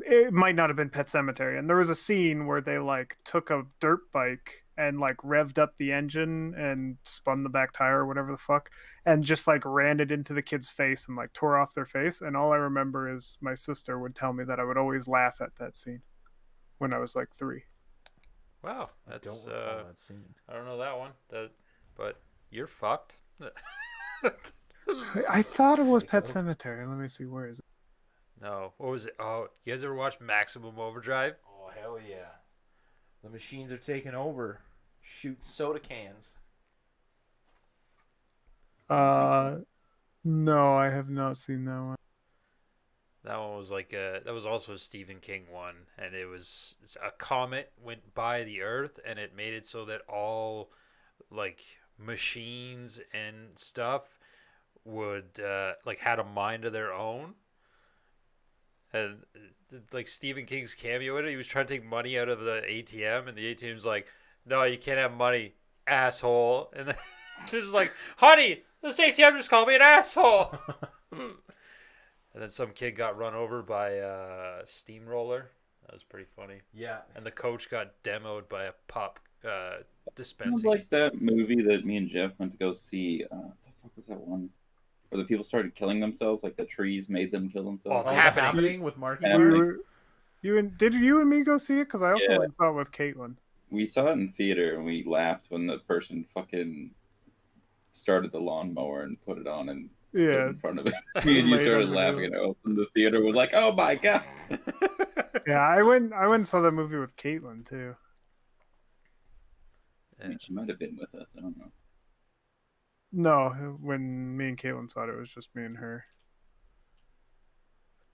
Speaker 2: it might not have been Pet Cemetery. And there was a scene where they like took a dirt bike and like revved up the engine and spun the back tire or whatever the fuck, and just like ran it into the kid's face and like tore off their face. And all I remember is my sister would tell me that I would always laugh at that scene when I was like 3.
Speaker 1: wow,
Speaker 3: I
Speaker 1: that's
Speaker 3: don't recall that scene.
Speaker 1: I don't know that one. But you're fucked.
Speaker 2: I thought it was Pet
Speaker 3: Psycho.
Speaker 2: Cemetery. Let me see, where is it?
Speaker 1: No, what was it? Oh, you guys ever watch Maximum Overdrive?
Speaker 3: Oh, hell yeah. The machines are taking over. Shoot soda cans.
Speaker 2: No, I have not seen that one.
Speaker 1: That one was that was also a Stephen King one, and it's a comet went by the Earth, and it made it so that all like machines and stuff would like had a mind of their own. And like Stephen King's cameo in it, he was trying to take money out of the ATM, and the ATM's like, "No, you can't have money, asshole." And then she's like, "Honey, this ATM just called me an asshole." And then some kid got run over by a steamroller. That was pretty funny.
Speaker 3: Yeah.
Speaker 1: And the coach got demoed by a pop
Speaker 4: Sounds
Speaker 1: dispensing.
Speaker 4: like that movie that me and Jeff went to go see. What the fuck was that one? Where the people started killing themselves, like the trees made them kill themselves.
Speaker 1: Oh,
Speaker 3: Oh,
Speaker 1: Happening.
Speaker 3: happening with Marky
Speaker 4: Happening.
Speaker 3: Mark?
Speaker 2: Did you and me go see it? Because I also
Speaker 4: Yeah.
Speaker 2: went and saw it with Caitlin.
Speaker 4: We saw it in theater and we laughed when the person fucking started the lawnmower and put it on and stood
Speaker 2: Yeah.
Speaker 4: in front of it. Me and you
Speaker 2: Laid
Speaker 4: started
Speaker 2: on the
Speaker 4: laughing
Speaker 2: wheel.
Speaker 4: and I opened the theater was like, oh my god.
Speaker 2: Yeah, I went and saw that movie with Caitlin too.
Speaker 4: I mean, she might have been with us. I don't know.
Speaker 2: No, when me and Caitlin saw it, it was just me and her.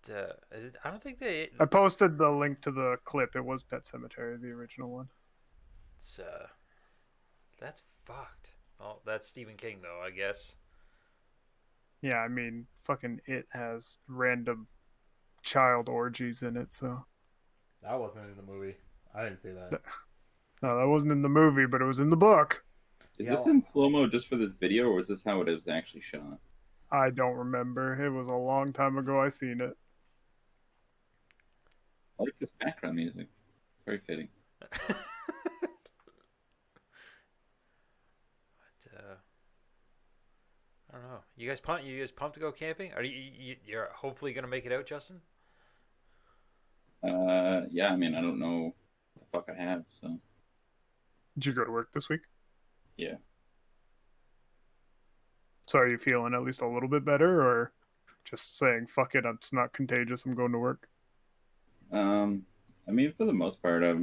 Speaker 1: I don't think they.
Speaker 2: I posted the link to the clip. It was Pet Cemetery, the original one.
Speaker 1: It's, that's fucked. Oh, that's Stephen King though, I guess.
Speaker 2: Yeah, I mean, fucking It has random child orgies in it, so.
Speaker 3: That wasn't in the movie. I didn't see that.
Speaker 2: No, that wasn't in the movie, but it was in the book.
Speaker 4: Is
Speaker 3: Yeah.
Speaker 4: this in slow mo just for this video, or was this how it was actually shot?
Speaker 2: I don't remember. It was a long time ago I seen it.
Speaker 4: I like this background music. Very fitting.
Speaker 1: But, I don't know. You guys pumped? You guys pumped to go camping? Are you're hopefully gonna make it out, Justin?
Speaker 4: Yeah, I mean, I don't know what the fuck I have, so
Speaker 2: Did you go to work this week?
Speaker 4: yeah.
Speaker 2: So are you feeling at least a little bit better, or just saying, fuck it, it's not contagious, I'm going to work?
Speaker 4: I mean, for the most part, I've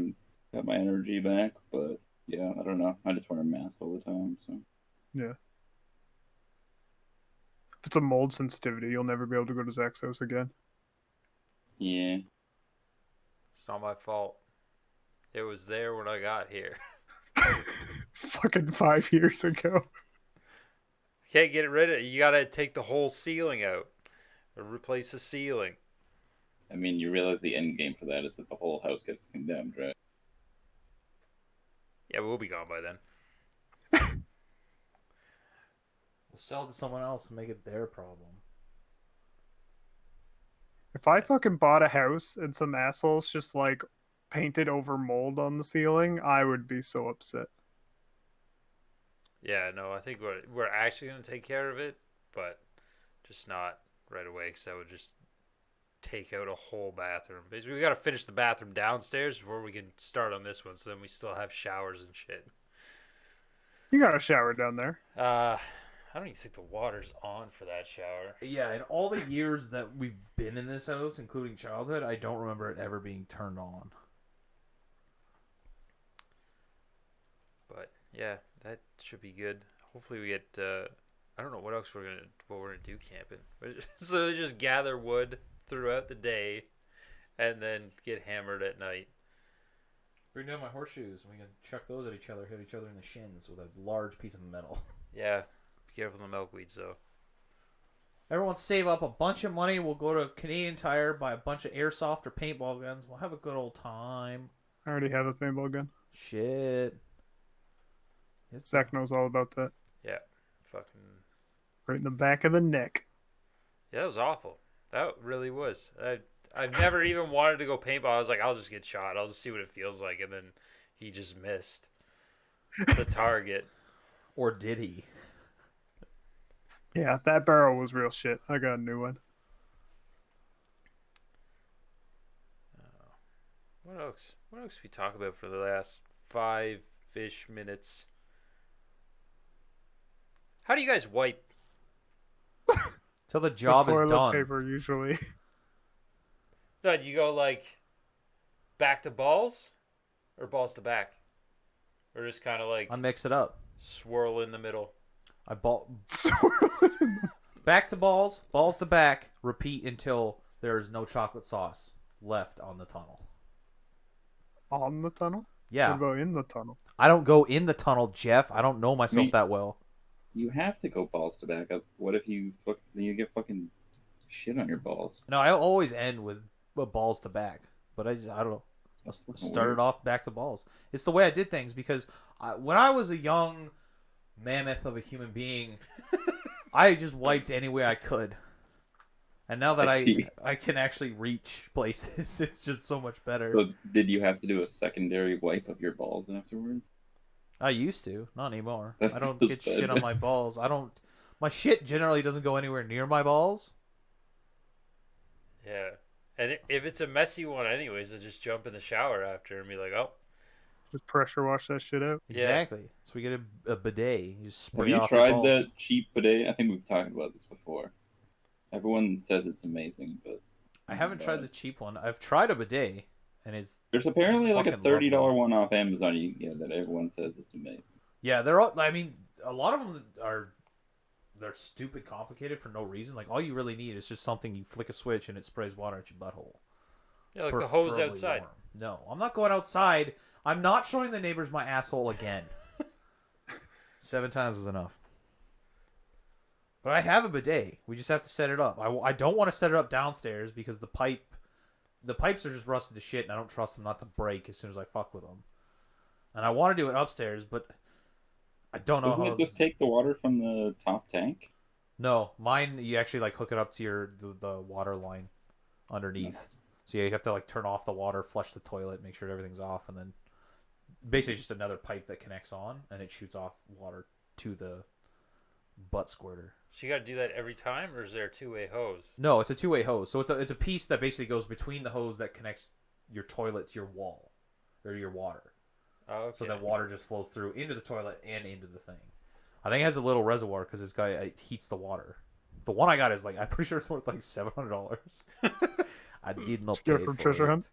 Speaker 4: got my energy back, but yeah, I don't know. I just wear a mask all the time, so
Speaker 2: Yeah. If it's a mold sensitivity, you'll never be able to go to Zach's house again.
Speaker 4: yeah.
Speaker 1: It's not my fault. It was there when I got here.
Speaker 2: Fucking 5 years ago.
Speaker 1: Can't get rid of it. You gotta take the whole ceiling out. or replace the ceiling.
Speaker 4: I mean, you realize the end game for that is that the whole house gets condemned, right?
Speaker 1: Yeah, we'll be gone by then.
Speaker 3: We'll sell it to someone else and make it their problem.
Speaker 2: If I fucking bought a house and some assholes just like painted over mold on the ceiling, I would be so upset.
Speaker 1: Yeah, no, I think we're actually gonna take care of it, but just not right away because that would just take out a whole bathroom. Basically, we got to finish the bathroom downstairs before we can start on this one. So then we still have showers and shit.
Speaker 2: You got a shower down there.
Speaker 1: I don't even think the water's on for that shower.
Speaker 3: Yeah, in all the years that we've been in this house, including childhood, I don't remember it ever being turned on.
Speaker 1: But yeah, that should be good. Hopefully we get. I don't know what else we're gonna do camping. So just gather wood throughout the day, and then get hammered at night.
Speaker 3: Bring down my horseshoes and we can chuck those at each other, hit each other in the shins with a large piece of metal.
Speaker 1: Yeah, be careful of the milkweeds though.
Speaker 3: Everyone save up a bunch of money. We'll go to Canadian Tire, buy a bunch of airsoft or paintball guns. We'll have a good old time.
Speaker 2: I already have a paintball gun.
Speaker 3: Shit.
Speaker 2: Zach knows all about that.
Speaker 1: Yeah, fucking.
Speaker 2: Right in the back of the neck.
Speaker 1: Yeah, that was awful. That really was. I've never even wanted to go paintball. I was like, I'll just get shot. I'll just see what it feels like. And then he just missed the target.
Speaker 3: Or did he?
Speaker 2: Yeah, that barrel was real shit. I got a new one.
Speaker 1: What else? What else we talk about for the last 5-ish minutes? How do you guys wipe?
Speaker 3: Till the job
Speaker 2: With
Speaker 3: is
Speaker 2: toilet
Speaker 3: done.
Speaker 2: paper usually.
Speaker 1: No, do you go like back to balls or balls to back? Or just kind of like
Speaker 3: I mix it up.
Speaker 1: swirl in the middle?
Speaker 3: I back to balls, balls to back, repeat until there is no chocolate sauce left on the tunnel.
Speaker 2: On the tunnel?
Speaker 3: Yeah.
Speaker 2: What about in the tunnel?
Speaker 3: I don't go in the tunnel, Jeff. I don't know myself that well.
Speaker 4: You have to go balls to back up. What if you get fucking shit on your balls?
Speaker 3: No, I always end with balls to back, but I don't know.
Speaker 4: That's
Speaker 3: Started off back to balls. It's the way I did things because when I was a young mammoth of a human being, I just wiped any way I could. And now that I can actually reach places, it's just so much better.
Speaker 4: So did you have to do a secondary wipe of your balls afterwards?
Speaker 3: I used to, not anymore.
Speaker 4: That
Speaker 3: I don't
Speaker 4: feels
Speaker 3: get
Speaker 4: bad,
Speaker 3: shit on
Speaker 4: man.
Speaker 3: my balls. My shit generally doesn't go anywhere near my balls.
Speaker 1: Yeah. And if it's a messy one anyways, I just jump in the shower after and be like, oh.
Speaker 2: Just pressure wash that shit out.
Speaker 1: Yeah.
Speaker 3: Exactly. So we get a bidet. You just spray
Speaker 4: Have you
Speaker 3: off your
Speaker 4: tried
Speaker 3: balls.
Speaker 4: that cheap bidet? I think we've talked about this before. Everyone says it's amazing, but
Speaker 3: I haven't tried the cheap one. I've tried a bidet, and it's
Speaker 4: there's apparently like a
Speaker 3: fucking
Speaker 4: $30
Speaker 3: lovely.
Speaker 4: one off Amazon you can get that everyone says it's amazing.
Speaker 3: Yeah, they're all. I mean, a lot of them they're stupid complicated for no reason. Like all you really need is just something you flick a switch and it sprays water at your butthole.
Speaker 1: Yeah, like the hose
Speaker 3: Preferably
Speaker 1: outside.
Speaker 3: warm. No, I'm not going outside. I'm not showing the neighbors my asshole again. 7 times is enough. But I have a bidet. We just have to set it up. I don't want to set it up downstairs because the pipes are just rusted to shit, and I don't trust them not to break as soon as I fuck with them. And I want to do it upstairs, but I don't know
Speaker 4: Doesn't
Speaker 3: how.
Speaker 4: it just take the water from the top tank?
Speaker 3: No, mine you actually like hook it up to the water line underneath.
Speaker 4: Nice.
Speaker 3: So you have to like turn off the water, flush the toilet, make sure everything's off, and then basically just another pipe that connects on, and it shoots off water to the butt squirter.
Speaker 1: So you got to do that every time, or is there a two-way hose?
Speaker 3: No, it's a two-way hose. So it's a piece that basically goes between the hose that connects your toilet to your wall or your water.
Speaker 1: Oh, okay.
Speaker 3: So that water just flows through into the toilet and into the thing. I think it has a little reservoir because it heats the water. The one I got is like I'm pretty sure it's worth like $700. I did not
Speaker 2: Get
Speaker 3: pay
Speaker 2: it from
Speaker 3: for
Speaker 2: Treasure
Speaker 3: it.
Speaker 2: Hunt?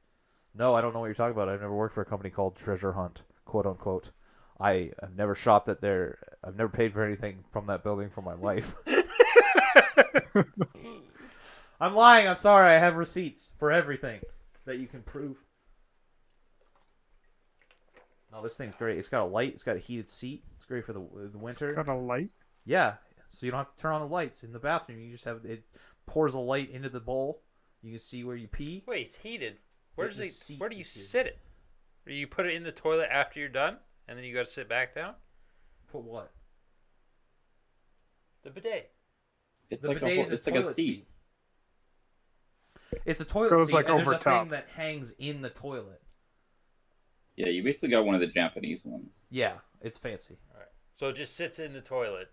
Speaker 3: No, I don't know what you're talking about. I've never worked for a company called Treasure Hunt, quote unquote. I have never shopped at there. I've never paid for anything from that building for my life. I'm lying. I'm sorry. I have receipts for everything that you can prove. No, this thing's great. It's got a light. It's got a heated seat. It's great for the winter.
Speaker 2: It's got a light.
Speaker 3: Yeah, so you don't have to turn on the lights in the bathroom. You just have it pours a light into the bowl. You can see where you pee.
Speaker 1: Wait, it's heated.
Speaker 3: The seat
Speaker 1: Where do you
Speaker 3: is heated.
Speaker 1: sit it? Or you put it in the toilet after you're done, and then you got to sit back down?
Speaker 3: Put what?
Speaker 1: The bidet.
Speaker 4: It's
Speaker 3: The
Speaker 4: like
Speaker 3: bidet is
Speaker 4: it's like a
Speaker 3: toilet
Speaker 4: seat.
Speaker 3: It's a toilet
Speaker 2: Goes
Speaker 3: seat,
Speaker 2: like
Speaker 3: and
Speaker 2: over
Speaker 3: there's a
Speaker 2: top.
Speaker 3: thing that hangs in the toilet.
Speaker 4: Yeah, you basically got one of the Japanese ones.
Speaker 3: Yeah, it's fancy.
Speaker 1: All right. So it just sits in the toilet.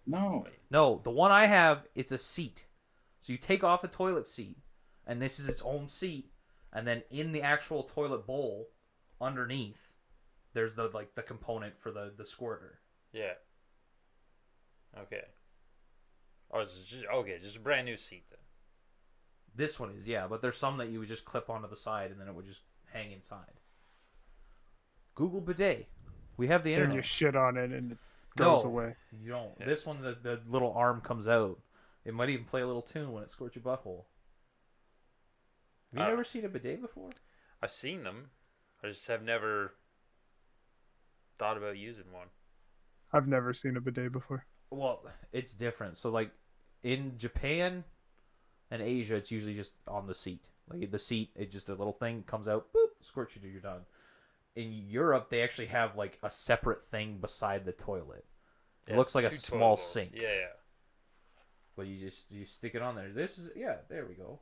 Speaker 4: No.
Speaker 3: No, the one I have, it's a seat. So you take off the toilet seat, and this is its own seat, and then in the actual toilet bowl, underneath, there's the component for the squirter.
Speaker 1: Yeah. Okay. Oh, it's just a brand new seat then.
Speaker 3: This one is, yeah, but there's some that you would just clip onto the side, and then it would just hang inside. Google bidet. We have the
Speaker 2: And
Speaker 3: internet.
Speaker 2: you shit on it and it goes
Speaker 3: No,
Speaker 2: away.
Speaker 3: you don't.
Speaker 1: Yeah.
Speaker 3: This one, the little arm comes out. It might even play a little tune when it squirts your butthole. Have you never seen a bidet before?
Speaker 1: I've seen them. I just have never thought about using one.
Speaker 2: I've never seen a bidet before.
Speaker 3: Well, it's different. So, like, in Japan and Asia, it's usually just on the seat. Like, the seat, it just a little thing comes out, boop, squirts you till you're done. In Europe, they actually have, like, a separate thing beside the toilet. It
Speaker 1: Yeah,
Speaker 3: looks like a
Speaker 1: two
Speaker 3: small
Speaker 1: toilet bowls.
Speaker 3: sink.
Speaker 1: Yeah.
Speaker 3: But you stick it on there. This is, yeah, there we go.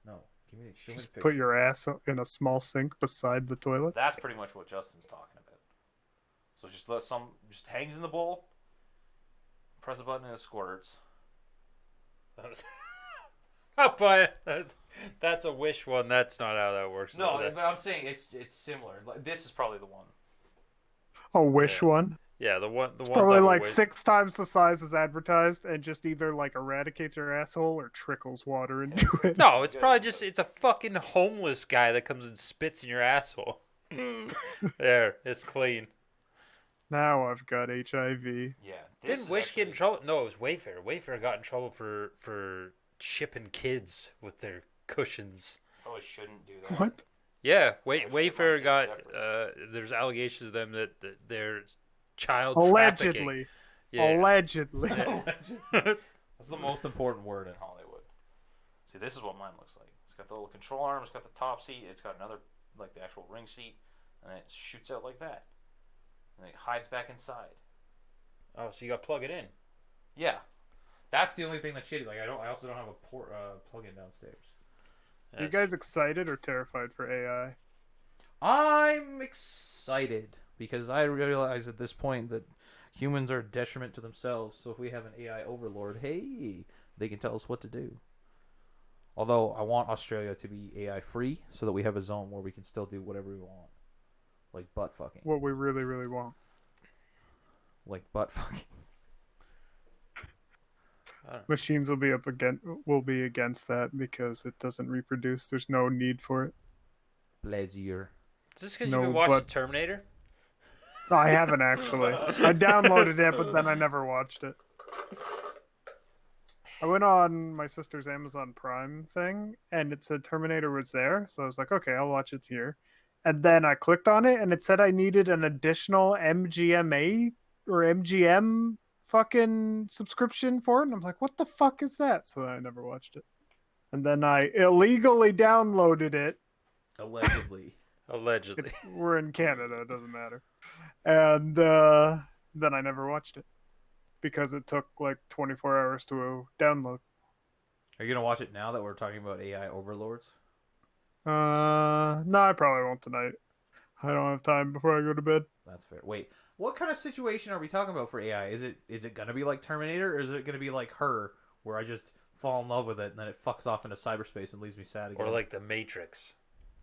Speaker 3: No, show me the
Speaker 2: Just
Speaker 3: picture.
Speaker 2: put your ass in a small sink beside the toilet.
Speaker 3: That's pretty much what Justin's talking about. So just hangs in the bowl. Press a button and it squirts.
Speaker 1: But that's a wish one. That's not how that works.
Speaker 3: No,
Speaker 1: though.
Speaker 3: but I'm saying it's similar. Like, this is probably the one.
Speaker 2: A wish
Speaker 1: Yeah.
Speaker 2: one.
Speaker 1: Yeah, the one. The
Speaker 2: It's
Speaker 1: ones
Speaker 2: probably
Speaker 1: I would
Speaker 2: like
Speaker 1: wish-
Speaker 2: 6 times the size as advertised and just either like eradicates your asshole or trickles water into it.
Speaker 1: No, it's probably just it's a fucking homeless guy that comes and spits in your asshole. There, it's clean.
Speaker 2: Now I've got HIV.
Speaker 3: Yeah.
Speaker 1: Didn't Wish get in trouble? No, it was Wayfair. Wayfair got in trouble for shipping kids with their cushions.
Speaker 3: Probably shouldn't do that.
Speaker 2: What?
Speaker 1: Yeah,
Speaker 3: Oh, ship
Speaker 1: Wayfair
Speaker 3: my
Speaker 1: got.
Speaker 3: kids
Speaker 1: There's allegations of them that there's child
Speaker 2: Allegedly.
Speaker 1: trafficking. Yeah.
Speaker 2: Allegedly.
Speaker 3: That's the most important word in Hollywood. See, this is what mine looks like. It's got the little control arm. It's got the top seat. It's got another, like the actual ring seat, and it shoots out like that, and it hides back inside.
Speaker 1: Oh, so you got to plug it in.
Speaker 3: Yeah, that's the only thing that's shitty. Like I also don't have a port plug-in downstairs.
Speaker 2: Are you guys excited or terrified for AI?
Speaker 3: I'm excited because I realize at this point that humans are a detriment to themselves. So if we have an AI overlord, hey, they can tell us what to do. Although I want Australia to be AI free so that we have a zone where we can still do whatever we want. Like butt fucking.
Speaker 2: What we really, really want.
Speaker 3: Like butt fucking.
Speaker 2: Machines will be against that because it doesn't reproduce. There's no need for it.
Speaker 3: Pleasure.
Speaker 1: Is this because
Speaker 2: No,
Speaker 1: you've been watching
Speaker 2: but-
Speaker 1: Terminator?
Speaker 2: No, I haven't actually. I downloaded it, but then I never watched it. I went on my sister's Amazon Prime thing, and it said Terminator was there, so I was like, okay, I'll watch it here. And then I clicked on it, and it said I needed an additional MGMA or MGM fucking subscription for it, and I'm like, what the fuck is that? So I never watched it. And then I illegally downloaded it.
Speaker 3: Allegedly.
Speaker 1: Allegedly.
Speaker 2: We're in Canada, it doesn't matter. And then I never watched it because it took like 24 hours to download.
Speaker 3: Are you gonna watch it now that we're talking about AI overlords?
Speaker 2: No, I probably won't tonight. I don't have time before I go to bed.
Speaker 3: That's fair. Wait, what kind of situation are we talking about for AI? Is it gonna be like Terminator, or is it gonna be like Her, where I just fall in love with it and then it fucks off into cyberspace and leaves me sad again?
Speaker 1: Or like The Matrix.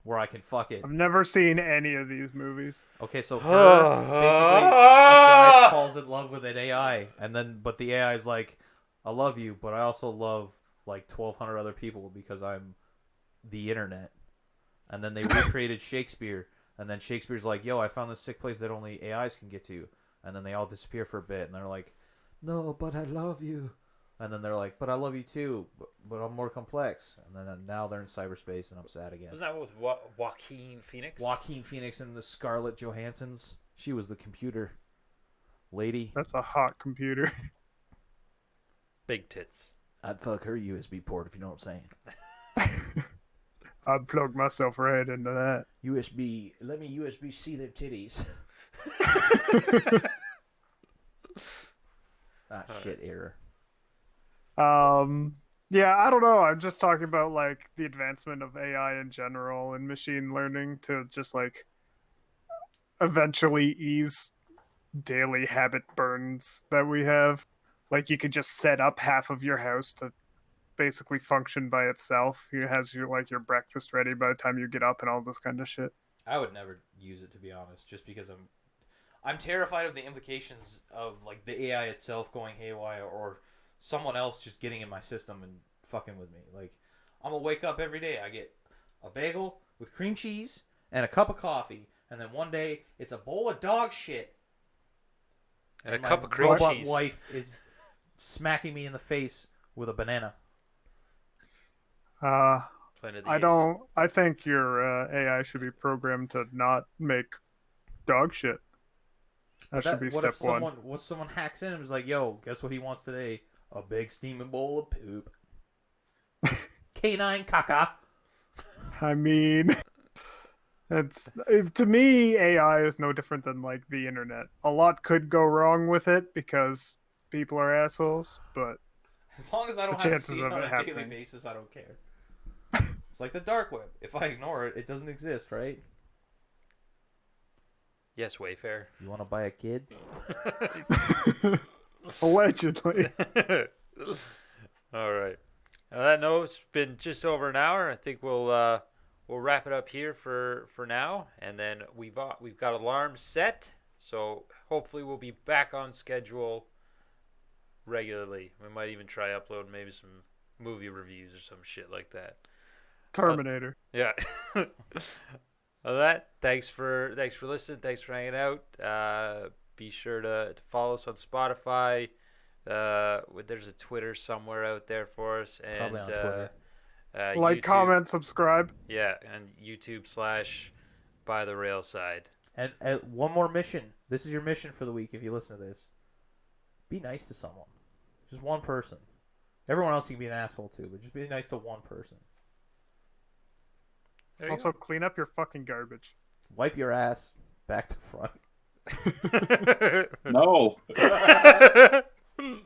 Speaker 3: where I can fuck it.
Speaker 2: I've never seen any of these movies.
Speaker 3: Okay, so Her basically a guy falls in love with an AI, and then but the AI is like, I love you, but I also love like 1,200 other people because I'm the internet. And then they recreated Shakespeare, and then Shakespeare's like, yo, I found this sick place that only AIs can get to. And then they all disappear for a bit, and they're like, no, but I love you. And then they're like, but I love you too, but I'm more complex. And then now they're in cyberspace, and I'm sad again.
Speaker 1: Wasn't that with Joaquin Phoenix?
Speaker 3: Joaquin Phoenix and the Scarlett Johanssons. She was the computer lady.
Speaker 2: That's a hot computer.
Speaker 1: Big tits.
Speaker 3: I'd fuck her USB port if you know what I'm saying.
Speaker 2: I'd plug myself right into that.
Speaker 3: USB. Let me USB-C them titties. Shit, error.
Speaker 2: Yeah, I don't know. I'm just talking about like the advancement of AI in general and machine learning to just like eventually ease daily habit burns that we have. Like you could just set up half of your house to basically function by itself. It has your breakfast ready by the time you get up and all this kind of shit.
Speaker 3: I would never use it, to be honest, just because I'm terrified of the implications of like the AI itself going haywire or someone else just getting in my system and fucking with me. Like, I'm gonna wake up every day. I get a bagel with cream cheese and a cup of coffee, and then one day it's a bowl of dog shit.
Speaker 1: And a cup of cream
Speaker 3: robot
Speaker 1: cheese.
Speaker 3: wife is smacking me in the face with a banana.
Speaker 1: Planet of the
Speaker 2: I
Speaker 1: Apes.
Speaker 2: don't. I think your AI should be programmed to not make dog shit. That should be
Speaker 3: What
Speaker 2: step
Speaker 3: if
Speaker 2: one.
Speaker 3: someone hacks in and was like, "Yo, guess what he wants today? A big steaming bowl of poop." Canine caca.
Speaker 2: I mean, to me, AI is no different than like the internet. A lot could go wrong with it because people are assholes, but
Speaker 3: As long as I don't
Speaker 2: The
Speaker 3: have to
Speaker 2: chances
Speaker 3: see it
Speaker 2: of
Speaker 3: on
Speaker 2: it
Speaker 3: a daily
Speaker 2: happening.
Speaker 3: basis, I don't care. It's like the dark web. If I ignore it, it doesn't exist, right?
Speaker 1: Yes, Wayfair.
Speaker 3: You want to buy a kid?
Speaker 2: allegedly.
Speaker 1: All right. On that note, it's been just over an hour. I think we'll wrap it up here for now, and then we've got alarms set, so hopefully we'll be back on schedule regularly. We might even try upload maybe some movie reviews or some shit like that.
Speaker 2: Terminator.
Speaker 1: Yeah. On that, thanks for listening. Thanks for hanging out. Be sure to follow us on Spotify. There's a Twitter somewhere out there for us, and
Speaker 3: Probably on Twitter.
Speaker 2: Like,
Speaker 1: YouTube,
Speaker 2: comment, subscribe.
Speaker 1: yeah, and YouTube / By the Railside.
Speaker 3: And one more mission. This is your mission for the week if you listen to this. Be nice to someone. Just one person. Everyone else can be an asshole too, but just be nice to one person.
Speaker 1: There you
Speaker 2: Also, clean up your fucking garbage.
Speaker 3: Wipe your ass back to front.
Speaker 1: go.
Speaker 4: No.
Speaker 1: No.